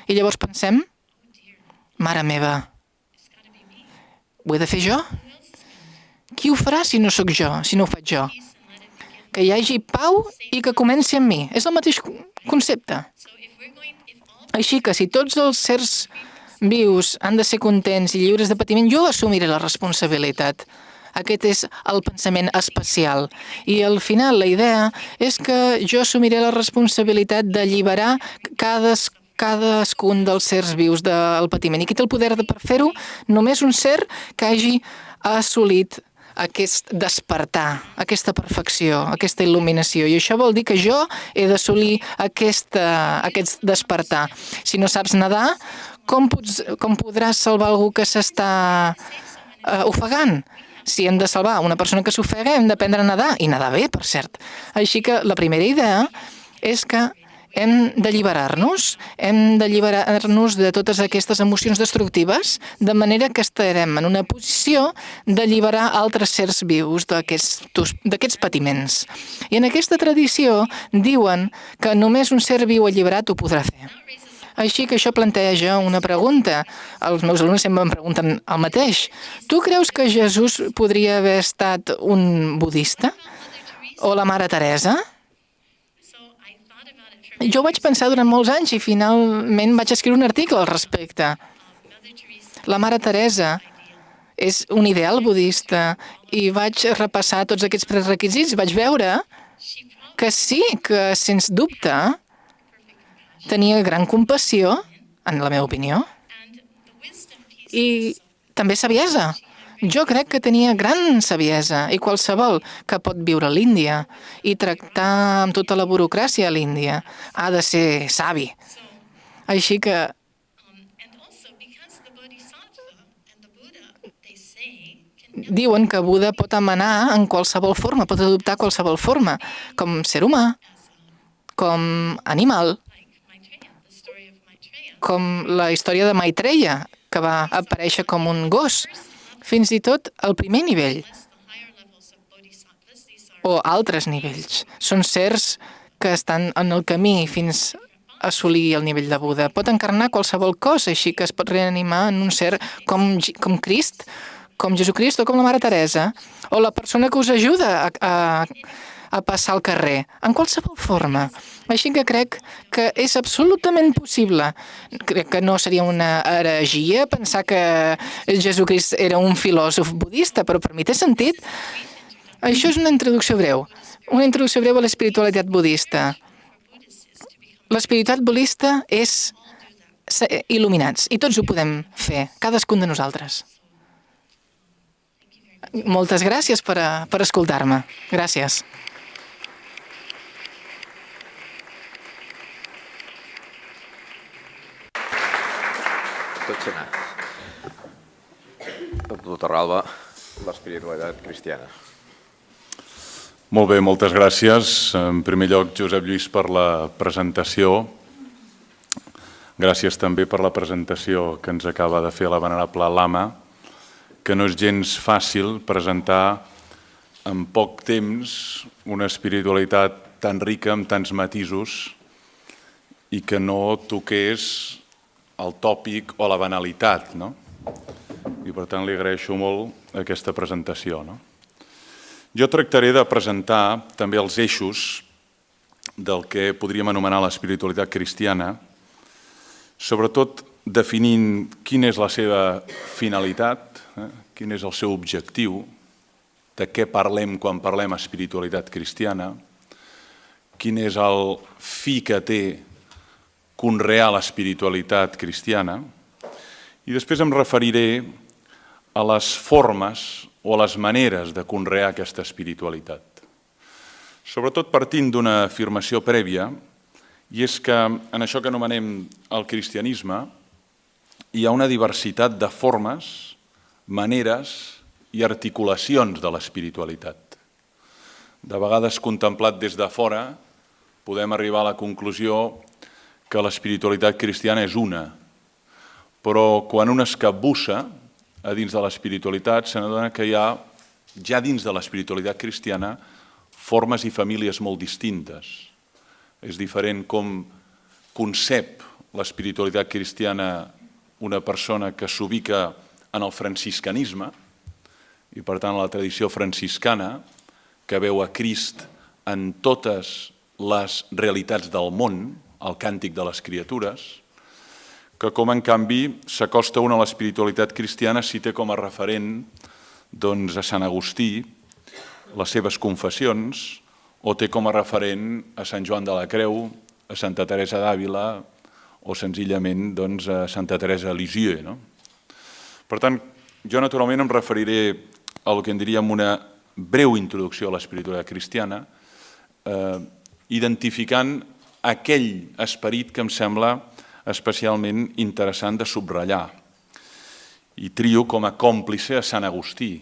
I llavors pensem, mare meva, ho he de fer jo? Qui ho farà si no sóc jo, si no ho faig jo? Que hi hagi pau i que comenci amb mi. És el mateix concepte. Així que si tots els sers vius han de ser contents i lliures de patiment, jo assumiré la responsabilitat. Aquest és el pensament especial. I al final la idea és que jo assumiré la responsabilitat d'alliberar cadascun dels sers vius del patiment. I qui té el poder per fer-ho? Només un ser que hagi assolit aquest despertar, aquesta perfecció, aquesta il·luminació. I això vol dir que jo he d'assolir aquest despertar. Si no saps nedar, com podràs salvar algú que s'està ofegant? Si hem de salvar una persona que s'ofega, hem d'aprendre a nedar, i nedar bé, per cert. Així que la primera idea és que hem d'alliberar-nos de totes aquestes emocions destructives, de manera que estarem en una posició d'alliberar altres sers vius d'aquests patiments. I en aquesta tradició diuen que només un ser viu alliberat ho podrà fer. Així que això planteja una pregunta. Els meus alumnes sempre em pregunten el mateix. Tu creus que Jesús podria haver estat un budista? O la Mare Teresa? Jo ho vaig pensar durant molts anys i finalment vaig escriure un article al respecte. La Mare Teresa és un ideal budista i vaig repassar tots aquests prerequisits i vaig veure que sí, que sens dubte tenia gran compassió, en la meva opinió, i també saviesa. Jo crec que tenia gran saviesa i qualsevol que pot viure a l'Índia i tractar amb tota la burocràcia a l'Índia ha de ser savi. Així que diuen que Buda pot emanar en qualsevol forma, pot adoptar qualsevol forma, com ser humà, com animal, com la història de Maitreya, que va aparèixer com un gos, fins i tot al primer nivell, o altres nivells. Són sers que estan en el camí fins a assolir el nivell de Buda. Pot encarnar qualsevol cosa, així que es pot reanimar en un ser com Crist, com Jesucrist o com la Mare Teresa, o la persona que us ajuda a passar al carrer, en qualsevol forma. Així que crec que és absolutament possible. Crec que no seria una heregia pensar que Jesucrist era un filòsof budista, però per mi té sentit. Això és una introducció breu a l'espiritualitat budista. L'espiritualitat budista és ser il·luminats, i tots ho podem fer, cadascun de nosaltres. Moltes gràcies per escoltar-me. Gràcies. Doctor Torralba, l'espiritualitat cristiana. Molt bé, moltes gràcies. En primer lloc, Josep Lluís, per la presentació. Gràcies també per la presentació que ens acaba de fer la venerable Lama, que no és gens fàcil presentar en poc temps una espiritualitat tan rica, amb tants matisos, i que no toqués el tòpic o la banalitat, no? I per tant li agraeixo molt aquesta presentació, no? Jo tractaré de presentar també els eixos del que podríem anomenar l'espiritualitat cristiana, sobretot definint quina és la seva finalitat, quin és el seu objectiu, de què parlem quan parlem espiritualitat cristiana, quin és el fi que té conrear l'espiritualitat cristiana, i després em referiré a les formes o a les maneres de conrear aquesta espiritualitat. Sobretot partint d'una afirmació prèvia, i és que en això que anomenem el cristianisme hi ha una diversitat de formes, maneres i articulacions de l'espiritualitat. De vegades, contemplat des de fora, podem arribar a la conclusió que l'espiritualitat cristiana és una, però quan un es capbussa a dins de l'espiritualitat se n'adona que hi ha, ja dins de l'espiritualitat cristiana, formes i famílies molt distintes. És diferent com concep l'espiritualitat cristiana una persona que s'ubica en el franciscanisme, i per tant la tradició franciscana, que veu a Crist en totes les realitats del món, el càntic de les criatures, que com en canvi s'acosta una a l'espiritualitat cristiana si té com a referent a Sant Agustí, les seves confessions, o té com a referent a Sant Joan de la Creu, a Santa Teresa d'Àvila o senzillament a Santa Teresa de Lisieux. Per tant, jo naturalment em referiré al que en diríem una breu introducció a l'espiritualitat cristiana, identificant aquell esperit que em sembla especialment interessant de subratllar. I trio com a còmplice a Sant Agustí,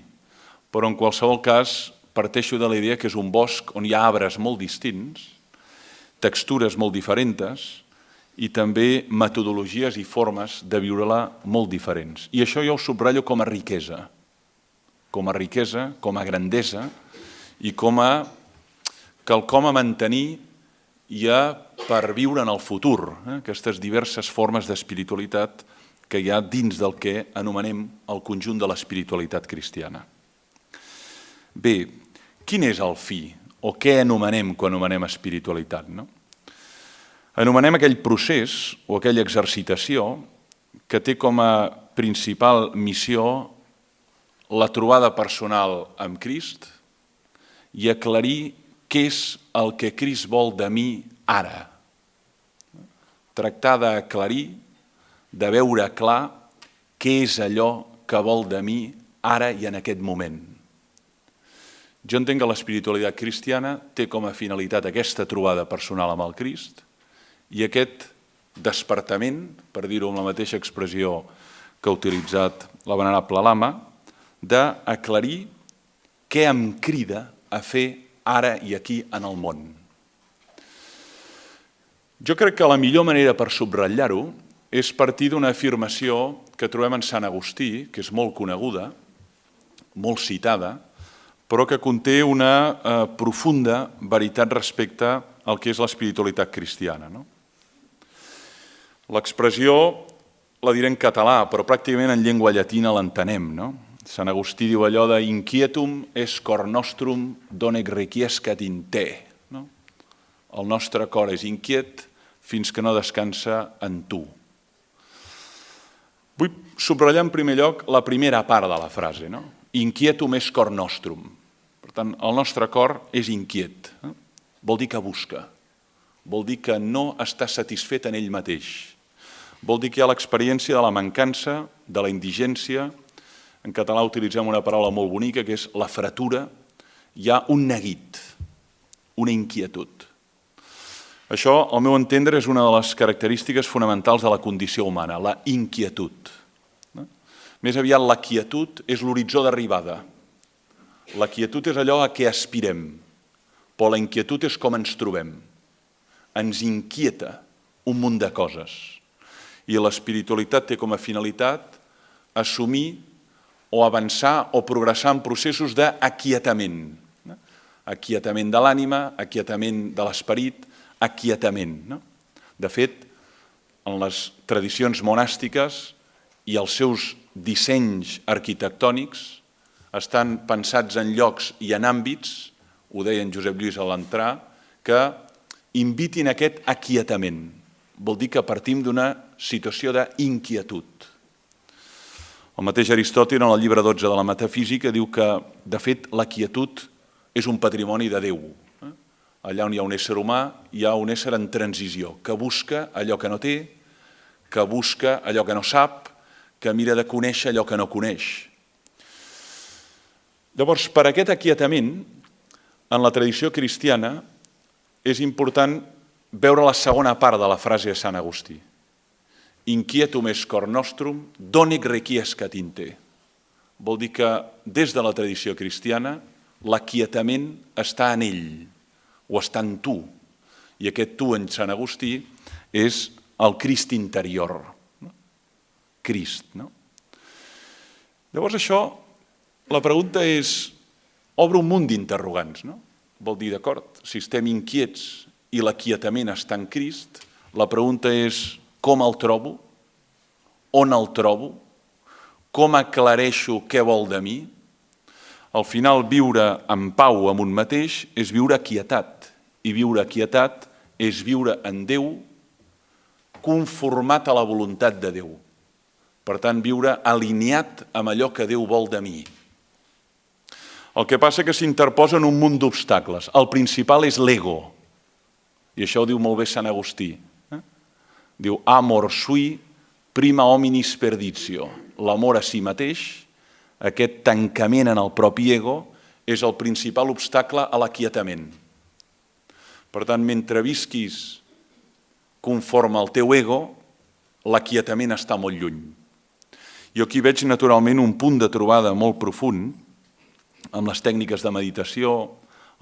però en qualsevol cas parteixo de la idea que és un bosc on hi ha arbres molt distints, textures molt diferents i també metodologies i formes de viure-la molt diferents. I això jo ho subratllo com a riquesa, com a grandesa i com a quelcom a mantenir i per viure en el futur, aquestes diverses formes d'espiritualitat que hi ha dins del que anomenem el conjunt de l'espiritualitat cristiana. Bé, quin és el fi o què anomenem quan anomenem espiritualitat? Anomenem aquell procés o aquella exercitació que té com a principal missió la trobada personal amb Crist i aclarir què és el que Crist vol de mi ara. Tractar d'aclarir, de veure clar què és allò que vol de mi ara i en aquest moment. Jo entenc que l'espiritualitat cristiana té com a finalitat aquesta trobada personal amb el Crist i aquest despertament, per dir-ho amb la mateixa expressió que ha utilitzat la venerable Lama, d'aclarir què em crida a fer ara i aquí en el món. Jo crec que la millor manera per subratllar-ho és partir d'una afirmació que trobem en Sant Agustí, que és molt coneguda, molt citada, però que conté una profunda veritat respecte al que és l'espiritualitat cristiana. L'expressió la diré en català, però pràcticament en llengua llatina l'entenem. Sant Agustí diu allò de inquietum es cor nostrum donec requiescat in te. El nostre cor és inquiet fins que no descansa en tu. Vull subratllar en primer lloc la primera part de la frase. Inquietum es cor nostrum. Per tant, el nostre cor és inquiet. Vol dir que busca. Vol dir que no està satisfet en ell mateix. Vol dir que hi ha l'experiència de la mancança, de la indigència. En català utilitzem una paraula molt bonica que és la fretura. Hi ha un neguit, una inquietud. Això, al meu entendre, és una de les característiques fonamentals de la condició humana, la inquietud. Més aviat, la quietud és l'horitzó d'arribada. La quietud és allò a què aspirem, però la inquietud és com ens trobem. Ens inquieta un munt de coses. I l'espiritualitat té com a finalitat assumir o avançar o progressar en processos d'aquietament. Aquietament de l'ànima, aquietament de l'esperit, aquietament. De fet, en les tradicions monàstiques i els seus dissenys arquitectònics estan pensats en llocs i en àmbits, ho deia en Josep Lluís a l'entrar, que invitin aquest aquietament. Vol dir que partim d'una situació d'inquietud. El mateix Aristòtil, en el llibre 12 de la Metafísica, diu que, de fet, la quietud és un patrimoni de Déu. Allà on hi ha un ésser humà, hi ha un ésser en transició, que busca allò que no té, que busca allò que no sap, que mira de conèixer allò que no coneix. Llavors, per aquest aquietament, en la tradició cristiana, és important veure la segona part de la frase de Sant Agustí. Inquietum es cor nostrum, donec requiescat in te. Vol dir que, des de la tradició cristiana, l'aquietament està en ell, o està en tu. I aquest tu en Sant Agustí és el Crist interior. Crist. Llavors això, la pregunta és, obre un munt d'interrogants. Vol dir, d'acord, si estem inquiets i l'aquietament està en Crist, la pregunta és com el trobo, on el trobo, com aclareixo què vol de mi. Al final, viure en pau amb un mateix és viure aquietat. I viure aquietat és viure en Déu conformat a la voluntat de Déu. Per tant, viure alineat amb allò que Déu vol de mi. El que passa és que s'interposen un munt d'obstacles. El principal és l'ego. I això ho diu molt bé Sant Agustí. Diu, amor sui, prima hominis perditio. L'amor a si mateix, aquest tancament en el propi ego, és el principal obstacle a l'aquietament. Per tant, mentre visquis conforme al teu ego, l'aquietament està molt lluny. Jo aquí veig naturalment un punt de trobada molt profund amb les tècniques de meditació,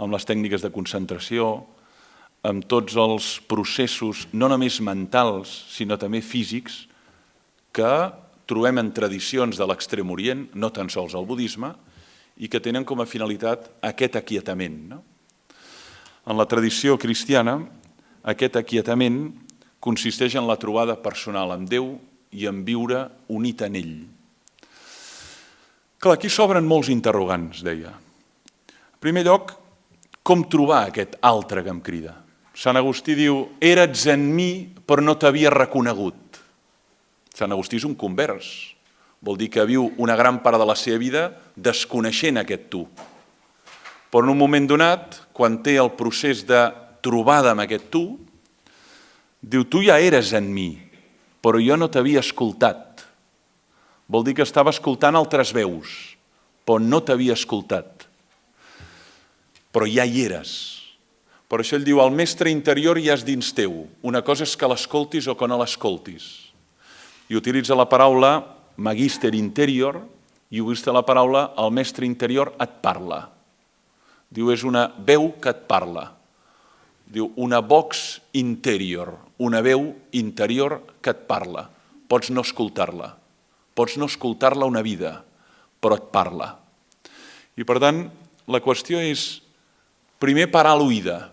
amb les tècniques de concentració, amb tots els processos, no només mentals, sinó també físics, que trobem en tradicions de l'Extrem Orient, no tan sols al budisme, i que tenen com a finalitat aquest aquietament. En la tradició cristiana, aquest aquietament consisteix en la trobada personal amb Déu i en viure unit en ell. Clar, aquí s'obren molts interrogants, deia. En primer lloc, com trobar aquest altre que em crida? Sant Agustí diu, eres en mi però no t'havia reconegut. Sant Agustí és un convers. Vol dir que viu una gran part de la seva vida desconeixent aquest tu. Però en un moment donat, quan té el procés de trobada amb aquest tu, diu, tu ja eres en mi, però jo no t'havia escoltat. Vol dir que estava escoltant altres veus, però no t'havia escoltat. Però ja hi eres. Per això ell diu, el mestre interior ja és dins teu. Una cosa és que l'escoltis o que no l'escoltis. I utilitza la paraula magister interior i utilitza la paraula el mestre interior et parla. Diu, és una veu que et parla. Diu, una vox interior, una veu interior que et parla. Pots no escoltar-la. Pots no escoltar-la una vida, però et parla. I per tant, la qüestió és, primer, parar l'oïda.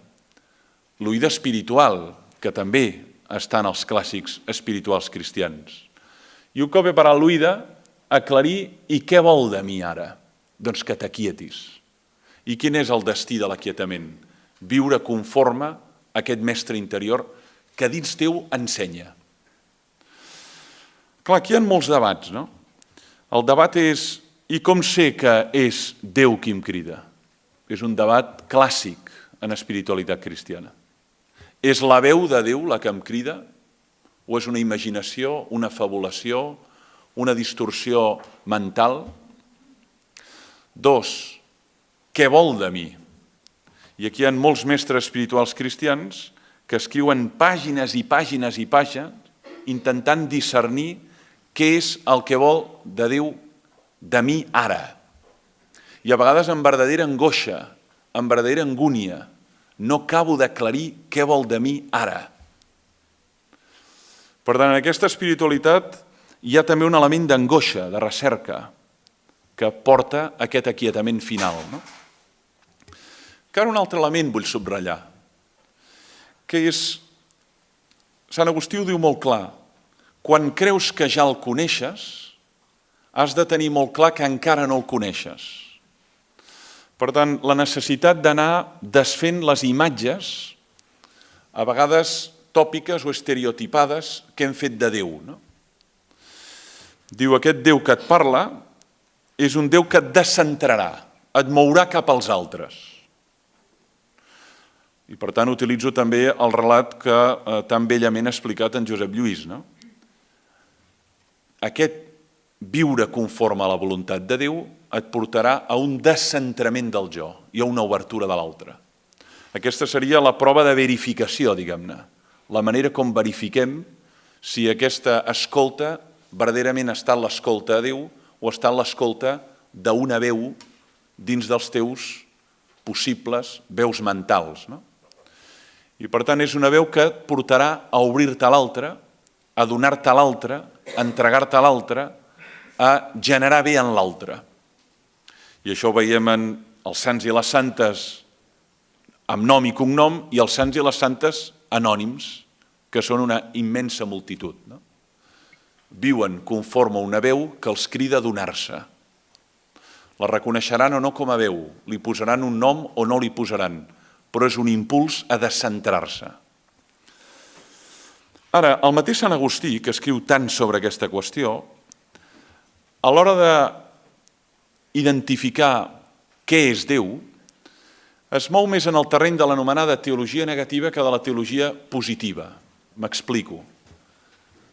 L'oïda espiritual, que també està en els clàssics espirituals cristians. I un cop he parat l'oïda, aclarir, i què vol de mi ara? Doncs que t'aquietis. I quin és el destí de l'aquietament? Viure conforme a aquest mestre interior que dins teu ensenya. Clar, aquí hi ha molts debats, no? El debat és, i com sé que és Déu qui em crida? És un debat clàssic en espiritualitat cristiana. És la veu de Déu la que em crida? O és una imaginació, una fabulació, una distorsió mental? 2, què vol de mi? I aquí hi ha molts mestres espirituals cristians que escriuen pàgines i pàgines i pàgines intentant discernir què és el que vol de Déu de mi ara. I a vegades amb verdadera angoixa, amb verdadera angúnia, no acabo d'aclarir què vol de mi ara. Per tant, en aquesta espiritualitat hi ha també un element d'angoixa, de recerca, que porta a aquest aquietament final, no? Encara un altre element vull subratllar, que és, Sant Agustí ho diu molt clar, quan creus que ja el coneixes, has de tenir molt clar que encara no el coneixes. Per tant, la necessitat d'anar desfent les imatges, a vegades tòpiques o estereotipades, que hem fet de Déu. Diu, aquest Déu que et parla és un Déu que et descentrarà, et mourà cap als altres. I per tant utilitzo també el relat que tan bellament ha explicat en Josep Lluís. Aquest viure conforme a la voluntat de Déu et portarà a un descentrament del jo i a una obertura de l'altre. Aquesta seria la prova de verificació, diguem-ne. La manera com verifiquem si aquesta escolta verdaderament està en l'escolta de Déu o està en l'escolta d'una veu dins dels teus possibles veus mentals. I per tant és una veu que et portarà a obrir-te a l'altre, a donar-te a l'altre, a entregar-te a l'altre, a generar bé en l'altre. I això ho veiem en els sants i les santes amb nom i cognom i els sants i les santes anònims, que són una immensa multitud. Viuen conforme a una veu que els crida a donar-se. La reconeixeran o no com a veu, li posaran un nom o no li posaran, però és un impuls a descentrar-se. Ara, el mateix Sant Agustí, que escriu tant sobre aquesta qüestió, a l'hora d'identificar què és Déu, es mou més en el terreny de l'anomenada teologia negativa que de la teologia positiva. M'explico.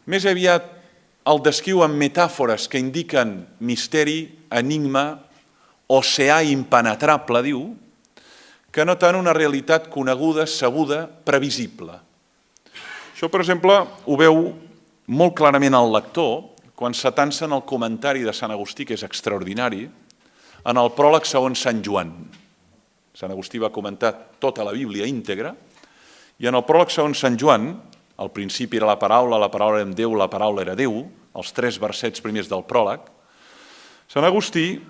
més aviat el descriu amb metàfores que indiquen misteri, enigma, oceà impenetrable, diu, que no tant una realitat coneguda, sabuda, previsible. Això, per exemple, ho veu molt clarament el lector quan s'atansa en el comentari de Sant Agustí, que és extraordinari, en el pròleg segons Sant Joan. Sant Agustí va comentar tota la Bíblia íntegra, i en el pròleg segons Sant Joan, al principi era la paraula era amb Déu, la paraula era Déu, els 3 versets primers del pròleg, Sant Agustí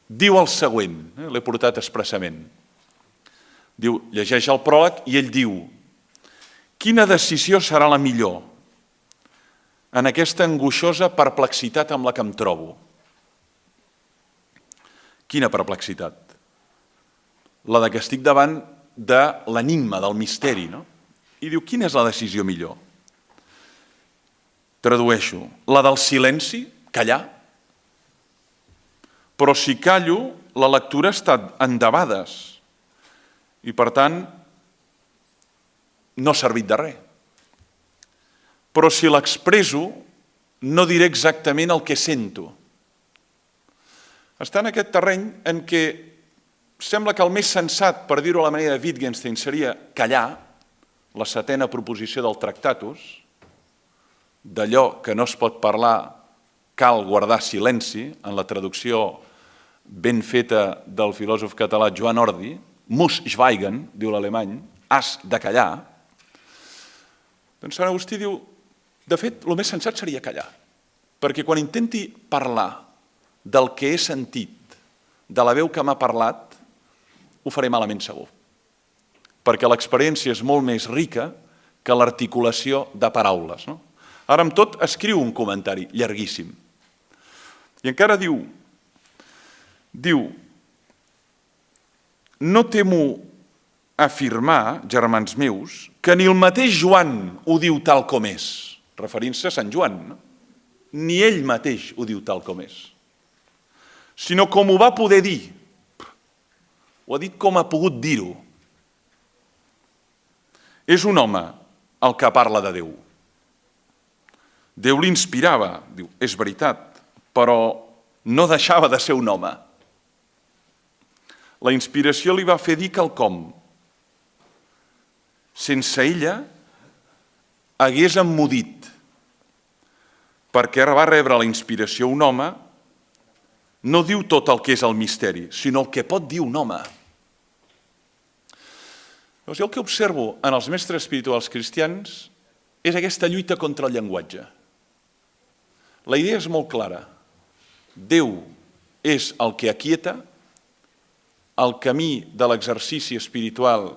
diu el següent, l'he portat expressament. Diu, llegeix el pròleg i ell diu: quina decisió serà la millor en aquesta angoixosa perplexitat amb la que em trobo? Quina perplexitat? La de que estic davant de l'enigma, del misteri, no? I diu, quina és la decisió millor? Tradueixo, la del silenci, callar. Però si callo, la lectura està endebades i, per tant, no ha servit de res. Però si l'expresso, no diré exactament el que sento. Està en aquest terreny en què sembla que el més sensat, per dir-ho a la manera de Wittgenstein, seria callar, la 7ª proposició del Tractatus, d'allò que no es pot parlar cal guardar silenci, en la traducció ben feta del filòsof català Joan Ordi, muss schweigen, diu l'alemany, has de callar. Doncs Sant Agustí diu, de fet, el més sensat seria callar, perquè quan intenti parlar del que he sentit, de la veu que m'ha parlat, ho faré malament segur, perquè l'experiència és molt més rica que l'articulació de paraules. Ara, amb tot, escriu un comentari llarguíssim. I encara diu, no temo afirmar, germans meus, que ni el mateix Joan ho diu tal com és, referint-se a Sant Joan, ni ell mateix ho diu tal com és, sinó com ho va poder dir. Ho ha dit com ha pogut dir-ho. És un home el que parla de Déu. Déu l'inspirava, diu, és veritat, però no deixava de ser un home. La inspiració li va fer dir quelcom. Sense ella hagués emmudit, perquè va rebre la inspiració un home, no diu tot el que és el misteri, sinó el que pot dir un home. Llavors, jo el que observo en els mestres espirituals cristians és aquesta lluita contra el llenguatge. La idea és molt clara. Déu és el que aquieta, el camí de l'exercici espiritual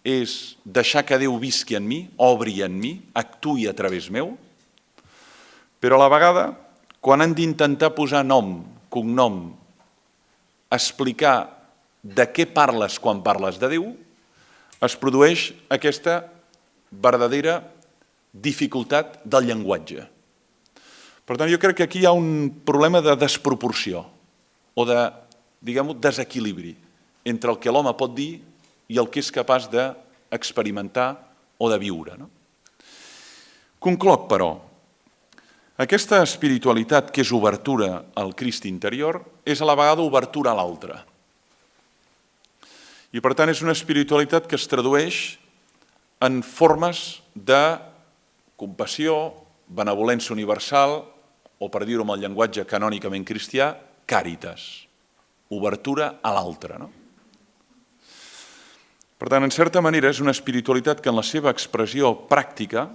és deixar que Déu visqui en mi, obri en mi, actuï a través meu, però a la vegada, quan han d'intentar posar nom, cognom, explicar de què parles quan parles de Déu, es produeix aquesta verdadera dificultat del llenguatge. Per tant, jo crec que aquí hi ha un problema de desproporció o de, diguem-ho, desequilibri entre el que l'home pot dir i el que és capaç d'experimentar o de viure. Concloc, però, aquesta espiritualitat que és obertura al Crist interior és a la vegada obertura a l'altre. I, per tant, és una espiritualitat que es tradueix en formes de compassió, benevolència universal, o, per dir-ho amb el llenguatge canònicament cristià, càritas, obertura a l'altre. Per tant, en certa manera, és una espiritualitat que en la seva expressió pràctica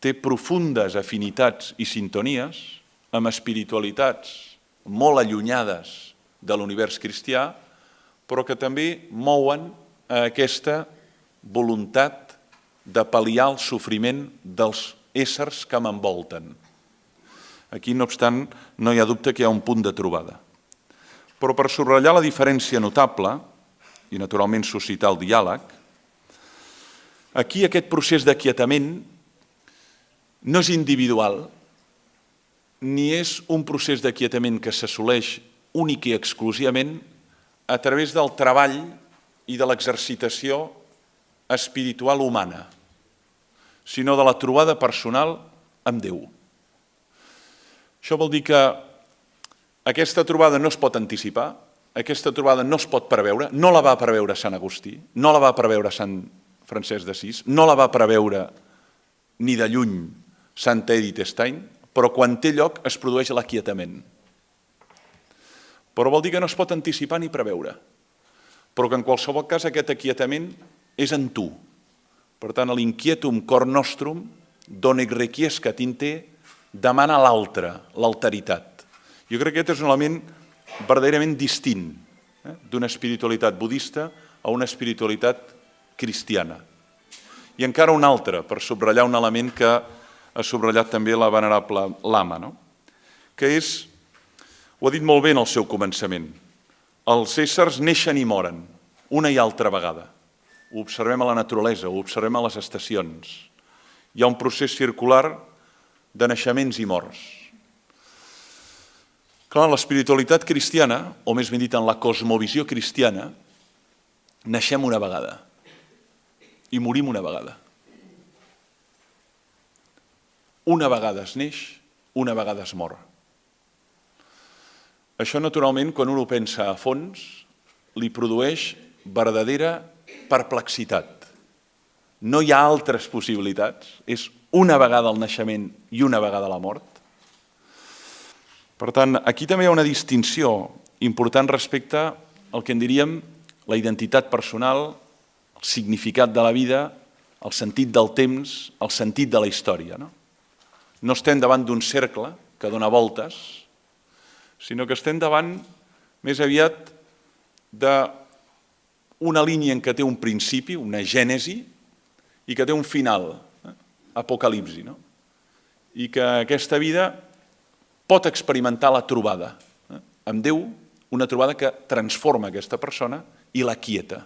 té profundes afinitats i sintonies amb espiritualitats molt allunyades de l'univers cristià, però que també mouen aquesta voluntat de pal·liar el sofriment dels éssers que m'envolten. Aquí, no obstant, no hi ha dubte que hi ha un punt de trobada. Però per subratllar la diferència notable, i naturalment suscitar el diàleg, aquí aquest procés d'aquietament no és individual, ni és un procés d'aquietament que s'assoleix únic i exclusivament a través del treball i de l'exercitació espiritual humana, sinó de la trobada personal amb Déu. Això vol dir que aquesta trobada no es pot anticipar, aquesta trobada no es pot preveure, no la va preveure Sant Agustí, no la va preveure Sant Francesc d'Assís, no la va preveure ni de lluny Sant Edith Stein, però quan té lloc es produeix l'aquietament. Però vol dir que no es pot anticipar ni preveure, però que en qualsevol cas aquest aquietament és en tu. Per tant, l'inquietum cor nostrum, donec requiescat in te, demana l'altre, l'alteritat. Jo crec que aquest és un element verdaderament distint d'una espiritualitat budista a una espiritualitat cristiana. I encara un altre, per subratllar un element que ha subratllat també la venerable Lama, que és, ho ha dit molt bé en el seu començament, els éssers neixen i moren, una i altra vegada. Ho observem a la naturalesa, ho observem a les estacions. Hi ha un procés circular de naixements i morts. Clar, en l'espiritualitat cristiana, o més ben dit en la cosmovisió cristiana, naixem una vegada i morim una vegada. Una vegada es neix, una vegada es mor. Això, naturalment, quan un ho pensa a fons, li produeix verdadera perplexitat. No hi ha altres possibilitats, és una vegada el naixement i una vegada la mort. Per tant, aquí també hi ha una distinció important respecte al que en diríem la identitat personal, el significat de la vida, el sentit del temps, el sentit de la història. No estem davant d'un cercle que dona voltes, sinó que estem davant més aviat d'una línia en què té un principi, una gènesi, i que té un final, apocalipsi, i que aquesta vida pot experimentar la trobada amb Déu, una trobada que transforma aquesta persona i l'aquieta.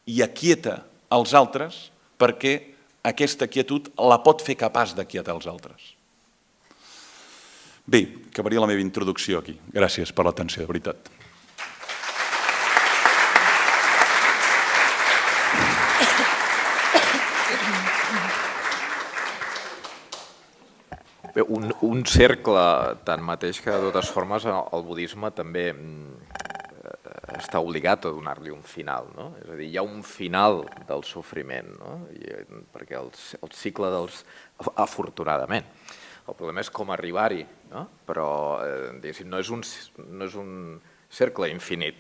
I aquieta els altres perquè aquesta quietud la pot fer capaç d'aquietar els altres. Bé, acabaria la meva introducció aquí. Gràcies per l'atenció, de veritat. Bé, un cercle, tanmateix, que de totes formes el budisme també està obligat a donar-li un final, És a dir, hi ha un final del sofriment, perquè el cicle dels... afortunadament. El problema és com arribar-hi, però diguéssim, no és un cercle infinit,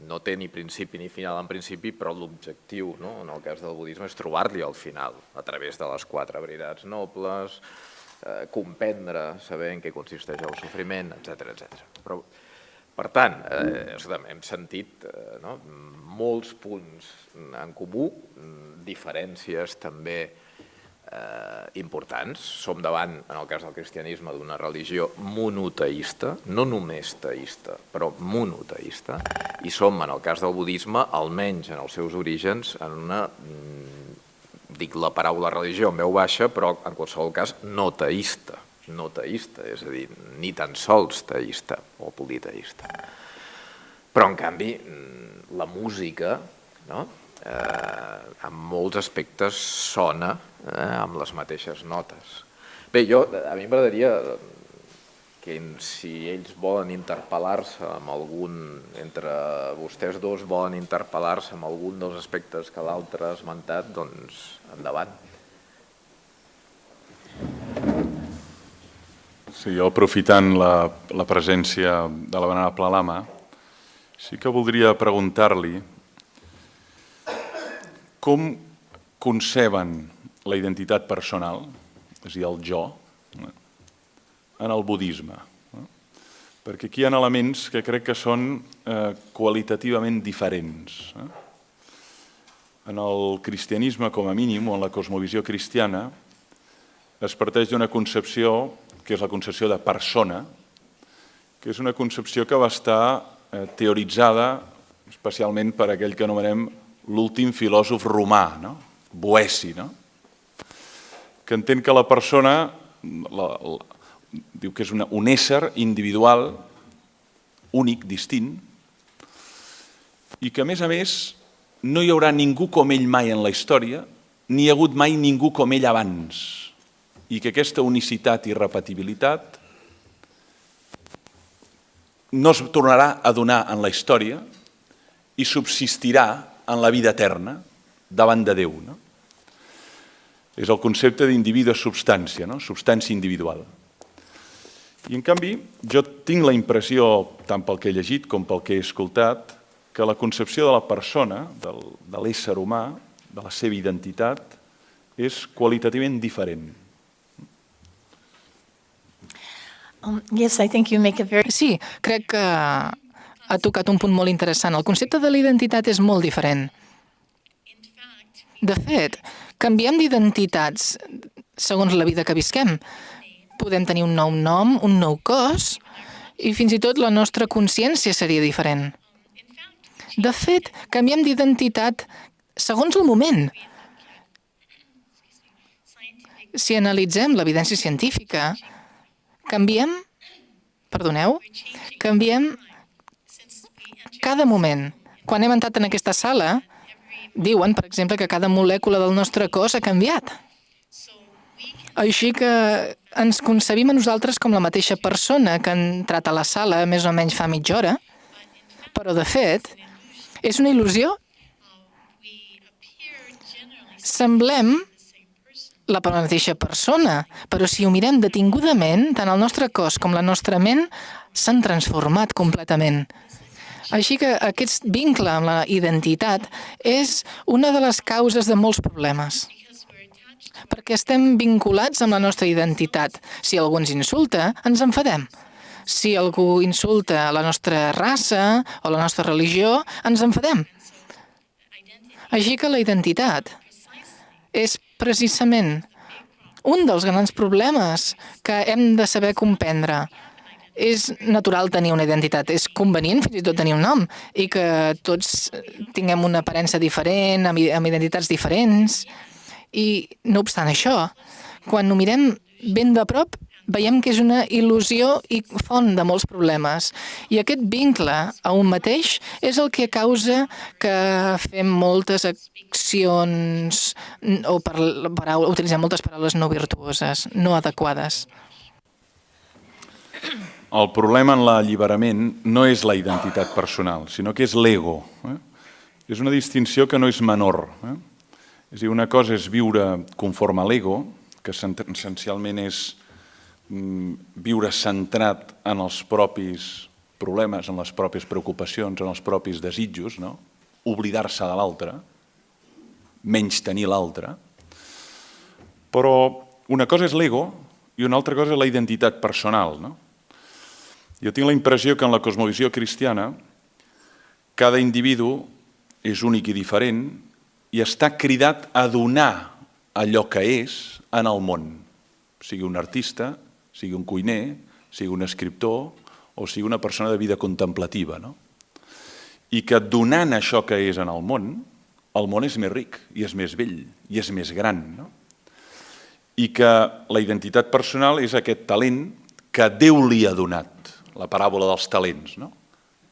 no té ni principi ni final en principi, però l'objectiu, en el cas del budisme, és trobar-li el final, a través de les 4 veritats nobles, comprendre, saber en què consisteix el sofriment, etc. Però, per tant, hem sentit molts punts en comú, diferències també importants. Som davant, en el cas del cristianisme, d'una religió monoteista, no només teista, però monoteista, i som, en el cas del budisme, almenys en els seus orígens, en una, dic la paraula religió en veu baixa, però en qualsevol cas no teista, és a dir, ni tan sols teista o politeista. Però, en canvi, la música, en molts aspectes sona amb les mateixes notes. Bé, a mi m'agradaria que si ells volen interpel·lar-se amb algun, entre vostès dos volen interpel·lar-se amb algun dels aspectes que l'altre ha esmentat, doncs endavant. Sí, jo aprofitant la presència de la venerable Lama, sí que voldria preguntar-li com conceben la identitat personal, és a dir, el jo, en el budisme. Perquè aquí hi ha elements que crec que són qualitativament diferents. En el cristianisme, com a mínim, o en la cosmovisió cristiana, es parteix d'una concepció, que és la concepció de persona, que és una concepció que va estar teoritzada especialment per aquell que anomenem l'últim filòsof romà, Boeci, que entén que la persona diu que és un ésser individual, únic, distint, i que, a més, no hi haurà ningú com ell mai en la història, ni hi ha hagut mai ningú com ell abans. i que aquesta unicitat i repetibilitat no es tornarà a donar en la història i subsistirà en la vida eterna davant de Déu. No? És el concepte d'individu a substància, no? Substància individual. I en canvi, jo tinc la impressió, tant pel que he llegit com pel que he escoltat, que la concepció de la persona, de l'ésser humà, de la seva identitat, és qualitativament diferent. Yes, I think you make a very... Sí, crec que ha tocat un punt molt interessant. El concepte de la identitat és molt diferent. De fet, canviem d'identitats segons la vida que visquem. Podem tenir un nou nom, un nou cos, i fins i tot la nostra consciència seria diferent. De fet, canviem d'identitat segons el moment. Si analitzem l'evidència científica, canviem cada moment. Quan hem entrat en aquesta sala, diuen, per exemple, que cada molècula del nostre cos ha canviat. Així que ens concebim a nosaltres com la mateixa persona que ha entrat a la sala més o menys fa mitja hora, però, de fet, és una il·lusió. Semblem la mateixa persona, però si ho mirem detingudament, tant el nostre cos com la nostra ment s'han transformat completament. Així que aquest vincle amb la identitat és una de les causes de molts problemes. Perquè estem vinculats amb la nostra identitat. Si algú ens insulta, ens enfadem. Si algú insulta la nostra raça o la nostra religió, ens enfadem. Així que la identitat és precisament un dels grans problemes que hem de saber comprendre. És natural tenir una identitat, és convenient fins i tot tenir un nom i que tots tinguem una aparença diferent, amb identitats diferents. I, no obstant això, quan ho mirem ben de prop, veiem que és una il·lusió i font de molts problemes. I aquest vincle a un mateix és el que causa que fem moltes accions o utilitzem moltes paraules no virtuoses, no adequades. El problema en l'alliberament no és la identitat personal, sinó que és l'ego. És una distinció que no és menor. És a dir, una cosa és viure conforme a l'ego, que essencialment és viure centrat en els propis problemes, en les pròpies preocupacions, en els propis desitjos, no? Oblidar-se de l'altre, menys tenir l'altre. Però una cosa és l'ego i una altra cosa és la identitat personal, no? Jo tinc la impressió que en la cosmovisió cristiana cada individu és únic i diferent i està cridat a donar allò que és en el món, sigui un artista, sigui un cuiner, sigui un escriptor o sigui una persona de vida contemplativa. No? I que donant això que és en el món és més ric i és més vell i és més gran. No? I que la identitat personal és aquest talent que Déu li ha donat, la paràbola dels talents. No?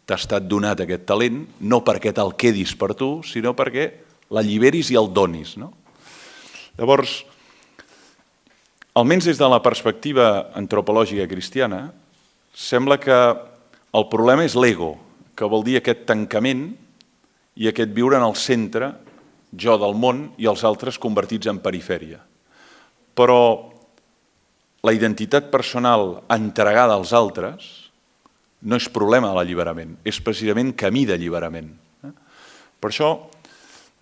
T'ha estat donat aquest talent no perquè te'l quedis per tu, sinó perquè l'alliberis i el donis. No? Llavors, almenys des de la perspectiva antropològica cristiana, sembla que el problema és l'ego, que vol dir aquest tancament i aquest viure en el centre, jo del món i els altres convertits en perifèria. Però la identitat personal entregada als altres no és problema de l'alliberament, és precisament camí d'alliberament. Per això,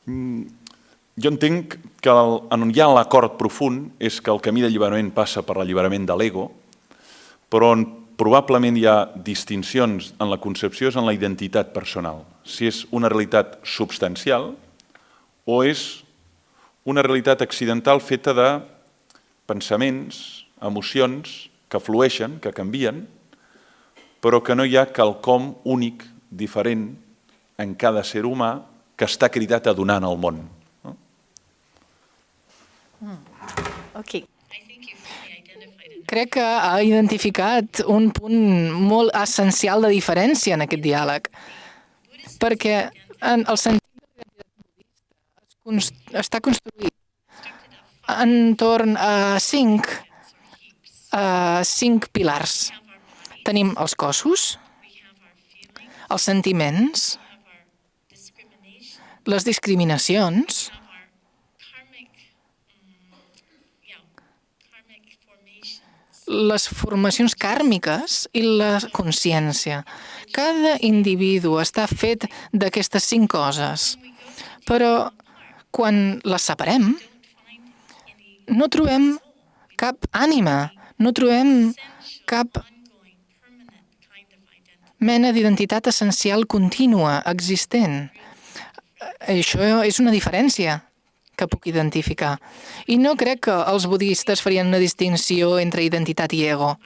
jo entenc que on hi ha l'acord profund és que el camí d'alliberament passa per l'alliberament de l'ego, però on probablement hi ha distincions en la concepció és en la identitat personal. Si és una realitat substancial o és una realitat accidental feta de pensaments, emocions que flueixen, que canvien, però que no hi ha quelcom únic, diferent, en cada ser humà que està cridat a donar al món. Okay. Crec que ha identificat un punt molt essencial de diferència en aquest diàleg, perquè en el sentit budista està construït entorn a cinc pilars. Tenim els cossos, els sentiments, les discriminacions, les formacions kàrmiques i la consciència. Cada individu està fet d'aquestes 5 coses, però quan les separem, no trobem cap ànima, no trobem cap mena d'identitat essencial contínua, existent. Això és una diferència que puc identificar. I no crec que els budistes farien una distinció entre identitat i ego.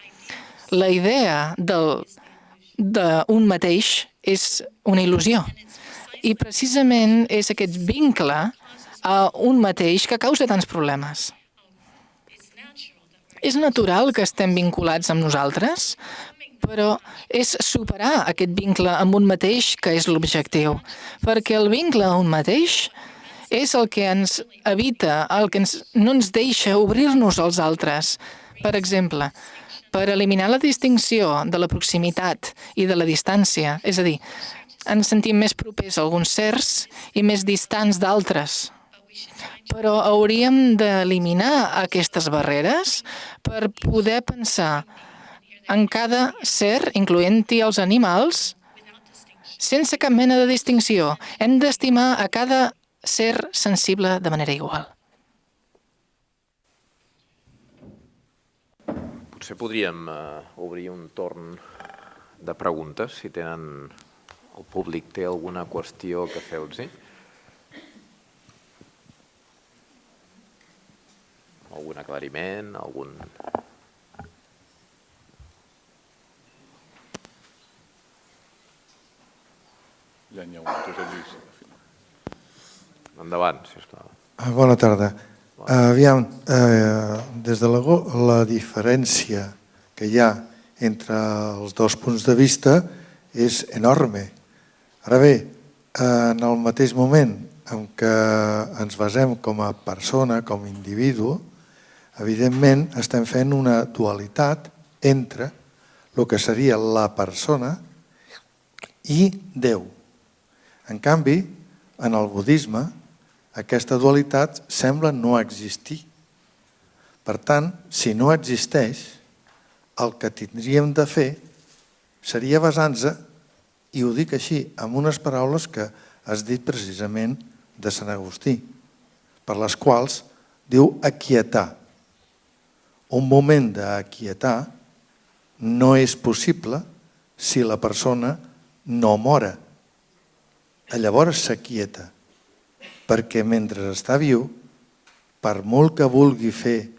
La idea d'un mateix és una il·lusió. I precisament és aquest vincle a un mateix que causa tants problemes. És natural que estem vinculats amb nosaltres, però és superar aquest vincle amb un mateix que és l'objectiu. Perquè el vincle a un mateix és el que ens evita, el que no ens deixa obrir-nos als altres. Per exemple, per eliminar la distinció de la proximitat i de la distància, és a dir, ens sentim més propers a alguns certs i més distants d'altres. Però hauríem d'eliminar aquestes barreres per poder pensar en cada ser, incloent-hi els animals, sense cap mena de distinció. Hem d'estimar a cada ser sensible de manera igual. Potser podríem obrir un torn de preguntes, si tenen... el públic té alguna qüestió que feu-los-hi. Algun aclariment, algun... Endavant, sisplau. Bona tarda. Aviam, des de la diferència que hi ha entre els dos punts de vista és enorme. Ara bé, en el mateix moment en què ens basem com a persona, com a individu, evidentment estem fent una dualitat entre el que seria la persona i Déu. En canvi, en el budisme, aquesta dualitat sembla no existir. Per tant, si no existeix, el que tindríem de fer seria basar-nos, i ho dic així, amb unes paraules que has dit precisament de Sant Agustí, per les quals diu aquietar. Un moment d'aquietar no és possible si la persona no mora. Llavors s'aquieta, perquè mentre està viu, per molt que vulgui fer,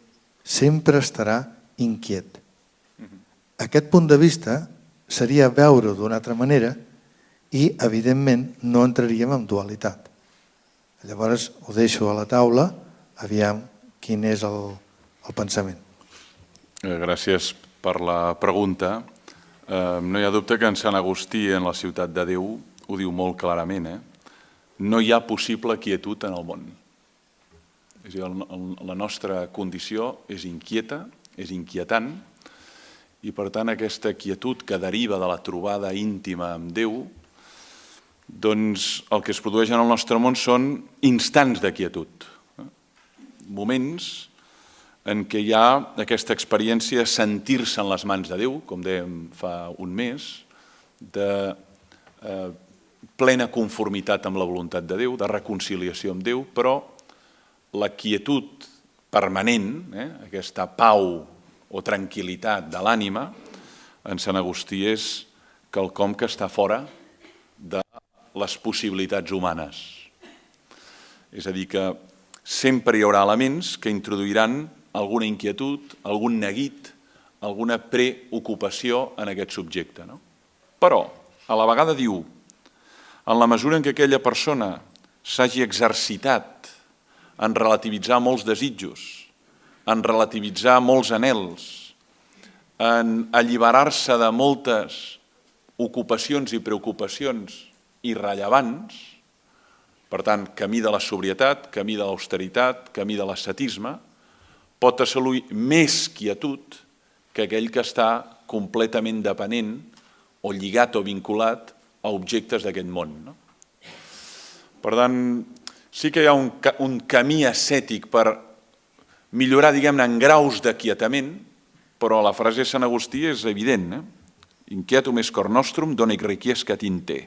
sempre estarà inquiet. Aquest punt de vista seria veure-ho d'una altra manera i, evidentment, no entraríem en dualitat. Llavors, ho deixo a la taula, aviam quin és el pensament. Gràcies per la pregunta. No hi ha dubte que en Sant Agustí, en la ciutat de Déu, ho diu molt clarament, no hi ha possible quietud en el món. És a dir, la nostra condició és inquieta, és inquietant, i per tant aquesta quietud que deriva de la trobada íntima amb Déu, doncs el que es produeix en el nostre món són instants de quietud, moments en què hi ha aquesta experiència de sentir-se en les mans de Déu, com dèiem fa un mes, de plena conformitat amb la voluntat de Déu, de reconciliació amb Déu, però la quietud permanent, aquesta pau o tranquil·litat de l'ànima, en Sant Agustí és quelcom que està fora de les possibilitats humanes. És a dir, que sempre hi haurà elements que introduiran alguna inquietud, algun neguit, alguna preocupació en aquest subjecte. Però, a la vegada diu, en la mesura en què aquella persona s'hagi exercitat en relativitzar molts desitjos, en relativitzar molts anhels, en alliberar-se de moltes ocupacions i preocupacions irrellevants, per tant, camí de la sobrietat, camí de l'austeritat, camí de l'ascetisme, pot assolir més quietud que aquell que està completament dependent o lligat o vinculat a objectes d'aquest món. Per tant, sí que hi ha un camí ascètic per millorar, diguem-ne, en graus d'aquietament, però la frase de Sant Agustí és evident. Inquietum est cor nostrum, donec requiescat in te.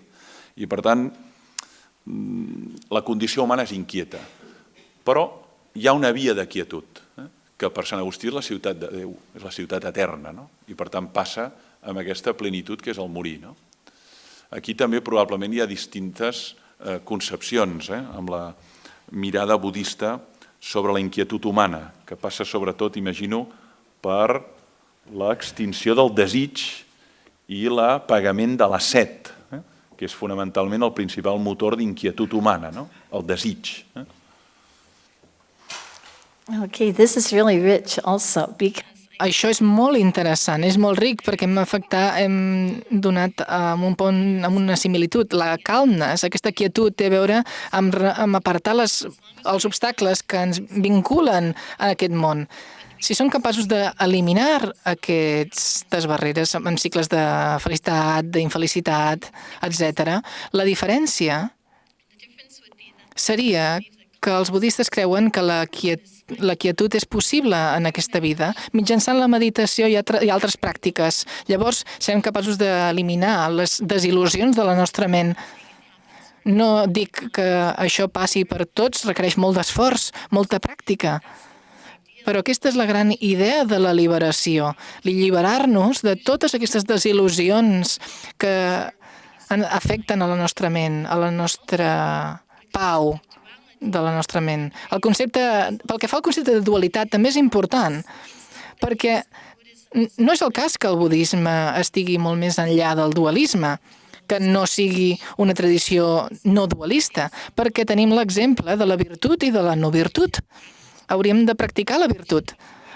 I, per tant, la condició humana és inquieta. Però hi ha una via de quietud, que per Sant Agustí és la ciutat de Déu, és la ciutat eterna, i per tant passa amb aquesta plenitud que és el morir. Aquí també probablement hi ha distintes concepcions, amb la mirada budista sobre la inquietud humana, que passa sobretot, imagino, per l'extinció del desig i l'apagament de la set, que és fonamentalment el principal motor d'inquietud humana, el desig. Okay, this is really rich also because Això és molt interessant, és molt ric perquè hem donat amb una similitud. La calmness, aquesta quietud, té a veure amb apartar els obstacles que ens vinculen a aquest món. Si som capaços d'eliminar aquestes barreres en cicles de felicitat, d'infelicitat, etc., la diferència seria que els budistes creuen que la quietud és possible en aquesta vida mitjançant la meditació i altres pràctiques. Llavors, serem capaços d'eliminar les desil·lusions de la nostra ment. No dic que això passi per tots, requereix molt d'esforç, molta pràctica. Però aquesta és la gran idea de la liberació, lliberar-nos de totes aquestes desil·lusions que afecten a la nostra ment, a la nostra pau de la nostra ment. Pel que fa al concepte de dualitat, també és important, perquè no és el cas que el budisme estigui molt més enllà del dualisme, que no sigui una tradició no dualista, perquè tenim l'exemple de la virtut i de la no virtut. Hauríem de practicar la virtut,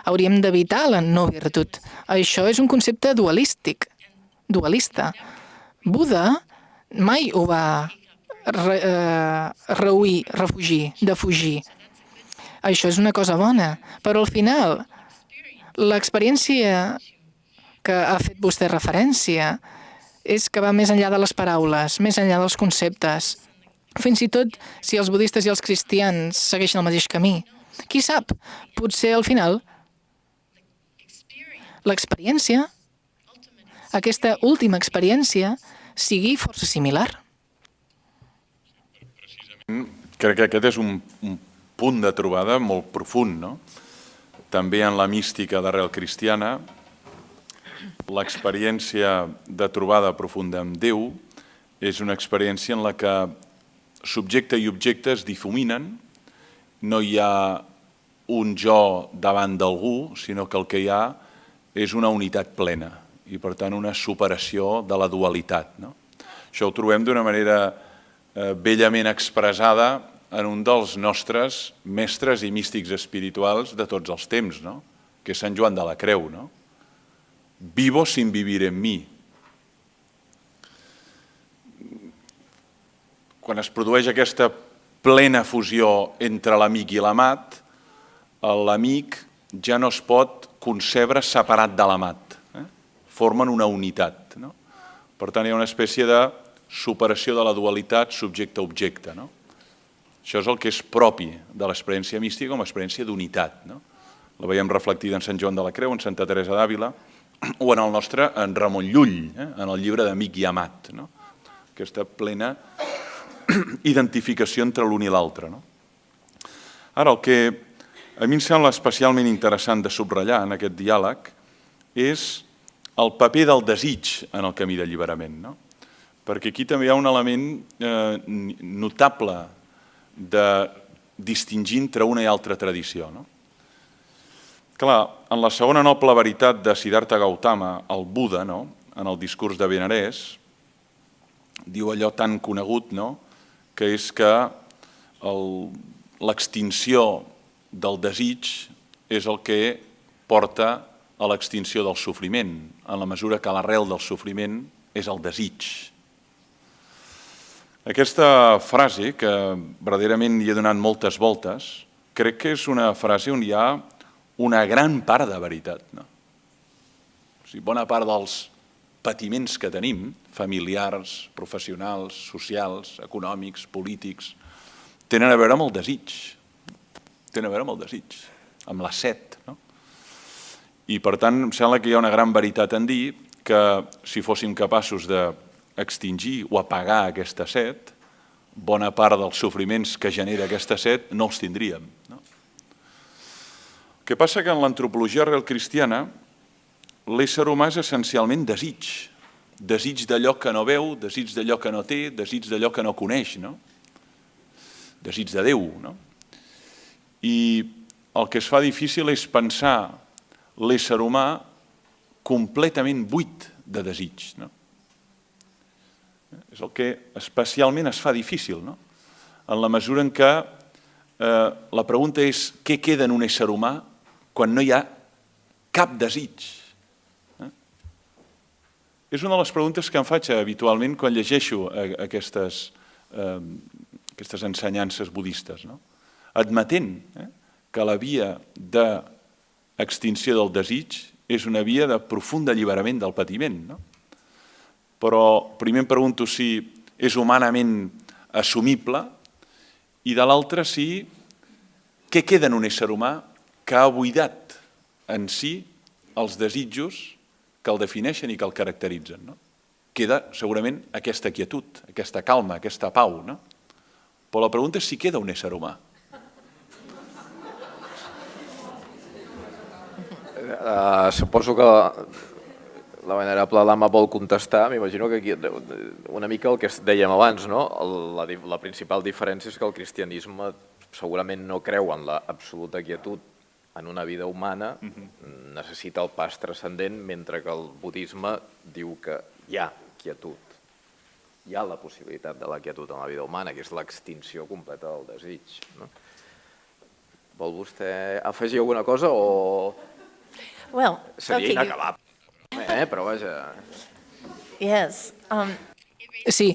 hauríem d'evitar la no virtut. Això és un concepte dualista. Buda mai ho va defugir. Això és una cosa bona, però al final l'experiència que ha fet vostè referència és que va més enllà de les paraules, més enllà dels conceptes. Fins i tot si els budistes i els cristians segueixen el mateix camí. Qui sap? Potser al final l'experiència, aquesta última experiència, sigui força similar. Crec que aquest és un punt de trobada molt profund, També en la mística d'arrel cristiana, l'experiència de trobada profunda amb Déu és una experiència en la que subjecte i objecte es difuminen, no hi ha un jo davant d'algú, sinó que el que hi ha és una unitat plena i, per tant, una superació de la dualitat. Això ho trobem d'una manera bellament expressada en un dels nostres mestres i místics espirituals de tots els temps, que és Sant Joan de la Creu. Vivo sin vivir en mi. Quan es produeix aquesta plena fusió entre l'amic i l'amat, l'amic ja no es pot concebre separat de l'amat. Formen una unitat. Per tant, hi ha una espècie de superació de la dualitat subjecte-objecte. Això és el que és propi de l'experiència mística com a experiència d'unitat. La veiem reflectida en Sant Joan de la Creu, en Santa Teresa d'Àvila, o en el nostre en Ramon Llull, en el llibre d'Amic i Amat. Aquesta plena identificació entre l'un i l'altre. Ara, el que a mi em sembla especialment interessant de subratllar en aquest diàleg és el paper del desig en el camí d'alliberament. Perquè aquí també hi ha un element notable de distingir entre una i altra tradició. Clar, en la segona noble veritat de Siddhartha Gautama, el Buda, en el discurs de Benarés, diu allò tan conegut, que és que l'extinció del desig és el que porta a l'extinció del sofriment, en la mesura que l'arrel del sofriment és el desig. Aquesta frase, que verdaderament hi he donat moltes voltes, crec que és una frase on hi ha una gran part de veritat. No? O sigui, bona part dels patiments que tenim, familiars, professionals, socials, econòmics, polítics, tenen a veure amb el desig. Tenen a veure amb el desig, amb la set. No? I per tant, em sembla que hi ha una gran veritat en dir que si fóssim capaços d'extingir o apagar aquesta set, bona part dels sofriments que genera aquesta set no els tindríem. No? El que passa que en l'antropologia real cristiana l'ésser humà és essencialment desig. Desig d'allò que no veu, desig d'allò que no té, desig d'allò que no coneix. No? Desig de Déu. No? I el que es fa difícil és pensar l'ésser humà completament buit de desig. No? És el que especialment es fa difícil, no? En la mesura en què la pregunta és què queda en un ésser humà quan no hi ha cap desig. És una de les preguntes que em faig habitualment quan llegeixo aquestes ensenyances budistes, no? Admetent que la via d'extinció del desig és una via de profund alliberament del patiment. No? Però primer em pregunto si és humanament assumible i de l'altre si què queda en un ésser humà que ha buidat en si els desitjos que el defineixen i que el caracteritzen. No? Queda segurament aquesta quietud, aquesta calma, aquesta pau. No? Però la pregunta és si queda un ésser humà. Suposo que la venerable Lama vol contestar. M'imagino que aquí una mica el que dèiem abans, no? La principal diferència és que el cristianisme segurament no creu en l'absoluta quietud en una vida humana, necessita el pas transcendent, mentre que el budisme diu que hi ha quietud. Hi ha la possibilitat de la quietud en la vida humana, que és l'extinció completa del desig. No? Vol vostè afegir alguna cosa o... Well, seria okay, inacabable, però vaja... Yes. Sí,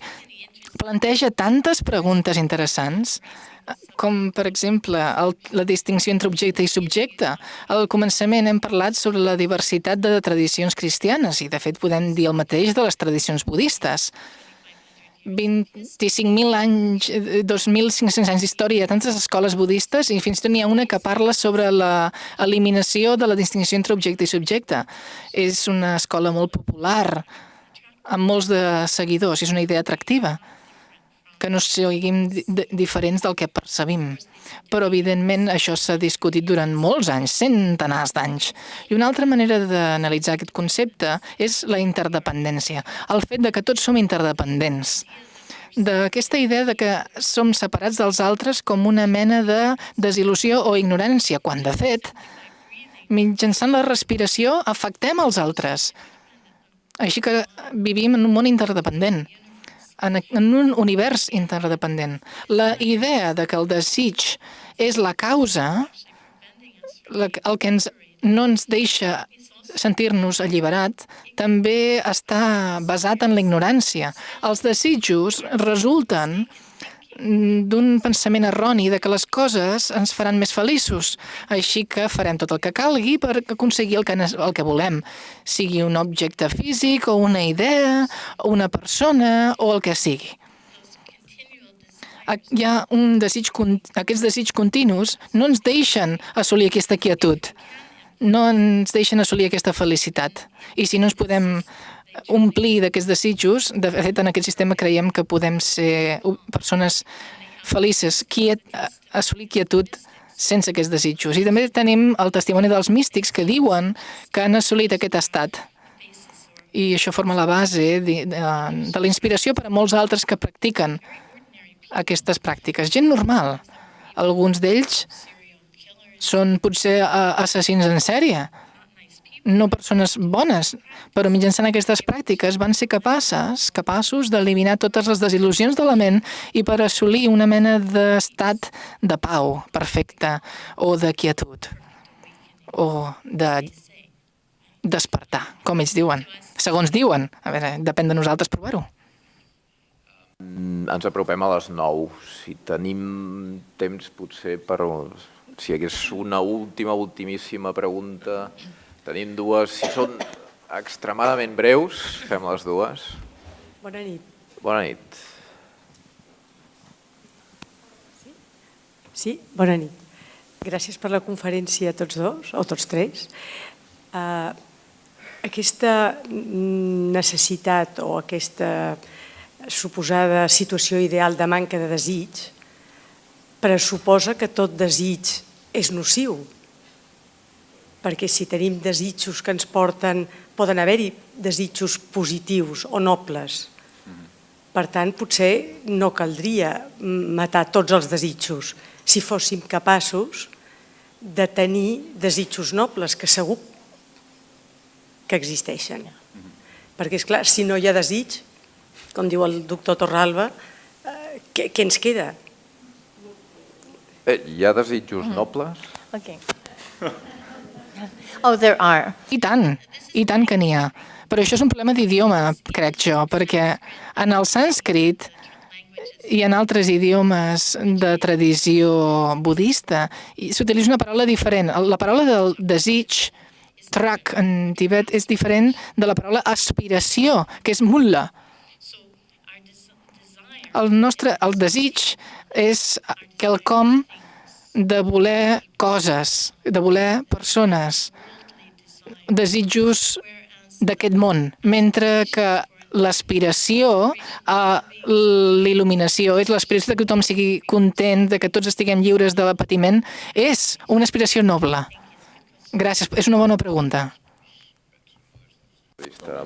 planteja tantes preguntes interessants, com, per exemple, la distinció entre objecte i subjecte. Al començament hem parlat sobre la diversitat de tradicions cristianes i, de fet, podem dir el mateix de les tradicions budistes. 25.000 anys, 2.500 anys d'història, tantes escoles budistes, i fins i tot n'hi ha una que parla sobre l'eliminació de la distinció entre objecte i subjecte. És una escola molt popular, amb molts de seguidors, és una idea atractiva, que no siguin diferents del que percebim. Però, evidentment, això s'ha discutit durant molts anys, centenars d'anys. I una altra manera d'analitzar aquest concepte és la interdependència, el fet de que tots som interdependents, d'aquesta idea de que som separats dels altres com una mena de desil·lusió o ignorància, quan, de fet, mitjançant la respiració afectem els altres. Així que vivim en un món interdependent, en un univers interdependent. La idea de que el desig és la causa, el que no ens deixa sentir-nos alliberat, també està basat en la ignorància. Els desitjos resulten d'un pensament erroni de que les coses ens faran més feliços, així que farem tot el que calgui per aconseguir el que volem, sigui un objecte físic o una idea, o una persona o el que sigui. Hi ha aquests desigs continus no ens deixen assolir aquesta quietud, no ens deixen assolir aquesta felicitat. I si no ens podem omplir d'aquests desitjos, de fet, en aquest sistema creiem que podem ser persones felices, assolir quietud sense aquests desitjos. I també tenim el testimoni dels místics que diuen que han assolit aquest estat. I això forma la base de la inspiració per a molts altres que practiquen aquestes pràctiques. Gent normal. Alguns d'ells són potser assassins en sèrie, no persones bones, però mitjançant aquestes pràctiques van ser capaços d'eliminar totes les desil·lusions de la ment i per assolir una mena d'estat de pau perfecte o de quietud o de despertar, com ells diuen. Segons diuen. A veure, depèn de nosaltres provar-ho. Ens apropem a les 9. Si tenim temps, potser per si hi hagués una ultimíssima pregunta, tenim dues. Si són extremadament breus, fem les dues. Bona nit. Bona nit. Sí, bona nit. Gràcies per la conferència a tots dos, o tots tres. Aquesta necessitat o aquesta suposada situació ideal de manca de desig pressuposa que tot desig és nociu. Perquè si tenim desitjos que ens porten, poden haver-hi desitjos positius o nobles. Per tant, potser no caldria matar tots els desitjos si fóssim capaços de tenir desitjos nobles, que segur que existeixen. Perquè, esclar, si no hi ha desig, com diu el doctor Torralba, què ens queda? Hi ha desitjos nobles? Okay. Oh, there are. I tant que n'hi ha. Però això és un problema d'idioma, crec jo, perquè en el sànscrit i en altres idiomes de tradició budista s'utilitza una paraula diferent. La paraula del desig, trak en Tibet, és diferent de la paraula aspiració, que és mulla. El desig és quelcom de voler coses, de voler persones, desitjos d'aquest món, mentre que l'aspiració a l'il·luminació és l'aspiració que tothom sigui content, de que tots estiguem lliures de patiment, és una aspiració noble. Gràcies, és una bona pregunta.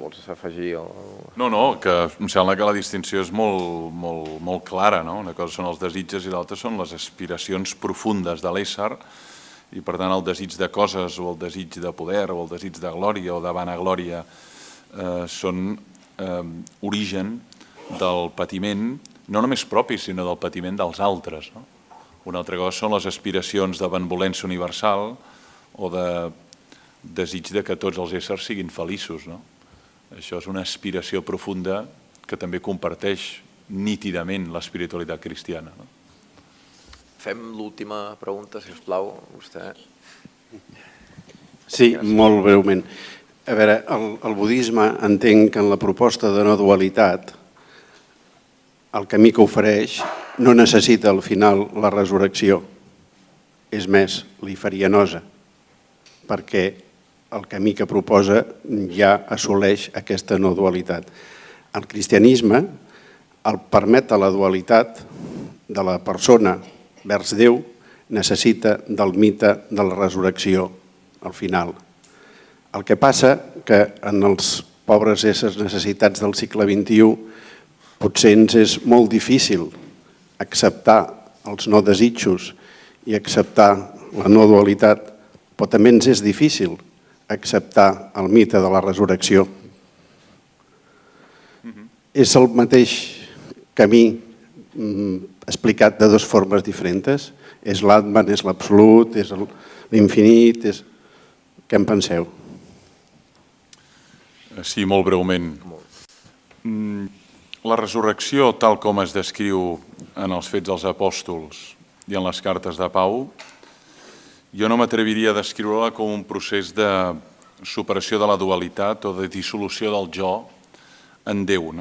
Vols afegir? No, que em sembla que la distinció és molt clara, no? Una cosa són els desitges i l'altra són les aspiracions profundes de l'ésser, i per tant el desig de coses o el desig de poder o el desig de glòria o de vanaglòria són origen del patiment, no només propi, sinó del patiment dels altres. Una altra cosa són les aspiracions de benevolència universal o de desig de que tots els éssers siguin feliços. Això és una aspiració profunda que també comparteix nítidament l'espiritualitat cristiana. Fem l'última pregunta, si us plau, vostè. Sí, molt breument. A veure, el budisme entenc que en la proposta de no dualitat el camí que ofereix no necessita al final la resurrecció. És més, li faria nosa, perquè el camí que proposa ja assoleix aquesta no dualitat. El cristianisme el permet a la dualitat de la persona vers Déu, necessita del mite de la resurrecció al final. El que passa que en els pobres éssers necessitats del segle XXI potser ens és molt difícil acceptar els no desitjos i acceptar la no dualitat, però també ens és difícil acceptar el mite de la resurrecció. És el mateix camí explicat de dues formes diferents. És l'Atman, és l'absolut, és l'infinit, què en penseu? Sí, molt breument. La resurrecció, tal com es descriu en els Fets dels Apòstols i en les cartes de Pau, jo no m'atreviria a descriure-la com un procés de superació de la dualitat o de dissolució del jo en Déu,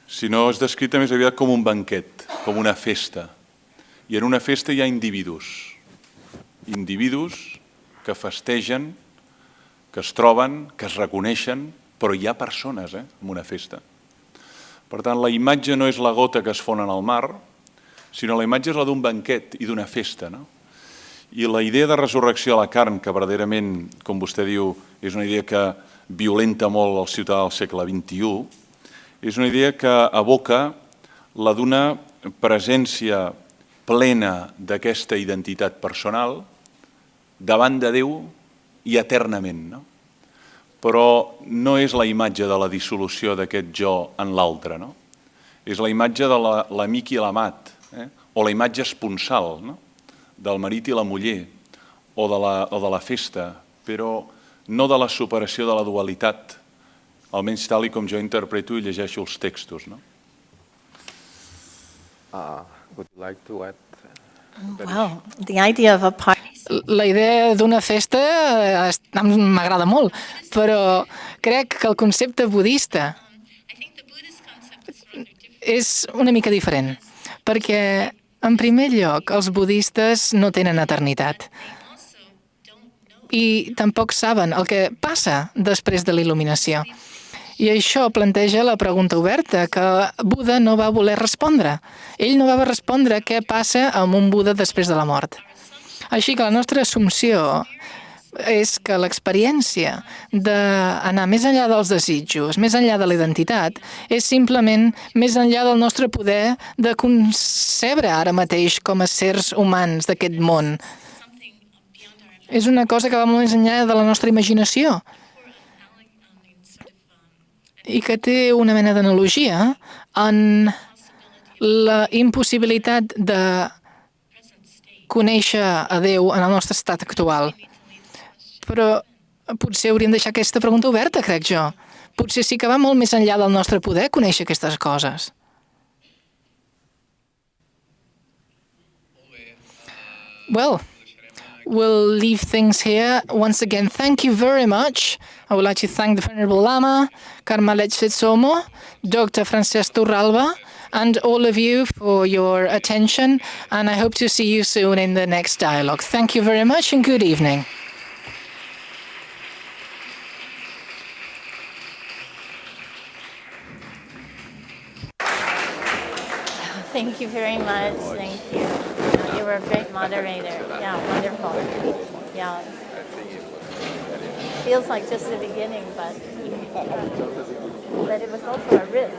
sinó és descrita més aviat com un banquet, com una festa. I en una festa hi ha individus que festegen, que es troben, que es reconeixen, però hi ha persones en una festa. Per tant, la imatge no és la gota que es fon en el mar, sinó la imatge és la d'un banquet i d'una festa. I la idea de resurrecció a la carn, que verdaderament, com vostè diu, és una idea que violenta molt el ciutadà del segle XXI, és una idea que evoca la d'una presència plena d'aquesta identitat personal davant de Déu i eternament. Però no és la imatge de la dissolució d'aquest jo en l'altre. És la imatge de l'amic i l'amat, o la imatge esponsal del marit i la muller, o de la festa, però no de la superació de la dualitat, almenys tal com jo interpreto i llegeixo els textos. Would you like to add? Wow, the idea of a party. La idea d'una festa m'agrada molt, però crec que el concepte budista és una mica diferent, perquè, en primer lloc, els budistes no tenen eternitat i tampoc saben el que passa després de la il·luminació. I això planteja la pregunta oberta que Buda no va voler respondre. Ell no va respondre què passa amb un Buda després de la mort. Així que la nostra assumpció és que l'experiència d'anar més enllà dels desitjos, més enllà de la identitat, és simplement més enllà del nostre poder de concebre ara mateix com a sers humans d'aquest món. És una cosa que va molt més enllà de la nostra imaginació i que té una mena d'analogia en la impossibilitat de conèixer a Déu en el nostre estat actual. Però potser hauríem de deixar aquesta pregunta oberta, crec jo. Potser sí que va molt més enllà del nostre poder conèixer aquestes coses. Well, we'll leave things here. Once again, thank you very much. I would like to thank the Venerable Lama, Karma Lecce Tsomo, Dr. Francesc Torralba, and all of you for your attention, and I hope to see you soon in the next dialogue. Thank you very much and good evening. Thank you very much. Thank you. You were a great moderator. Yeah, wonderful. Yeah. Feels like just the beginning, but it was also a risk.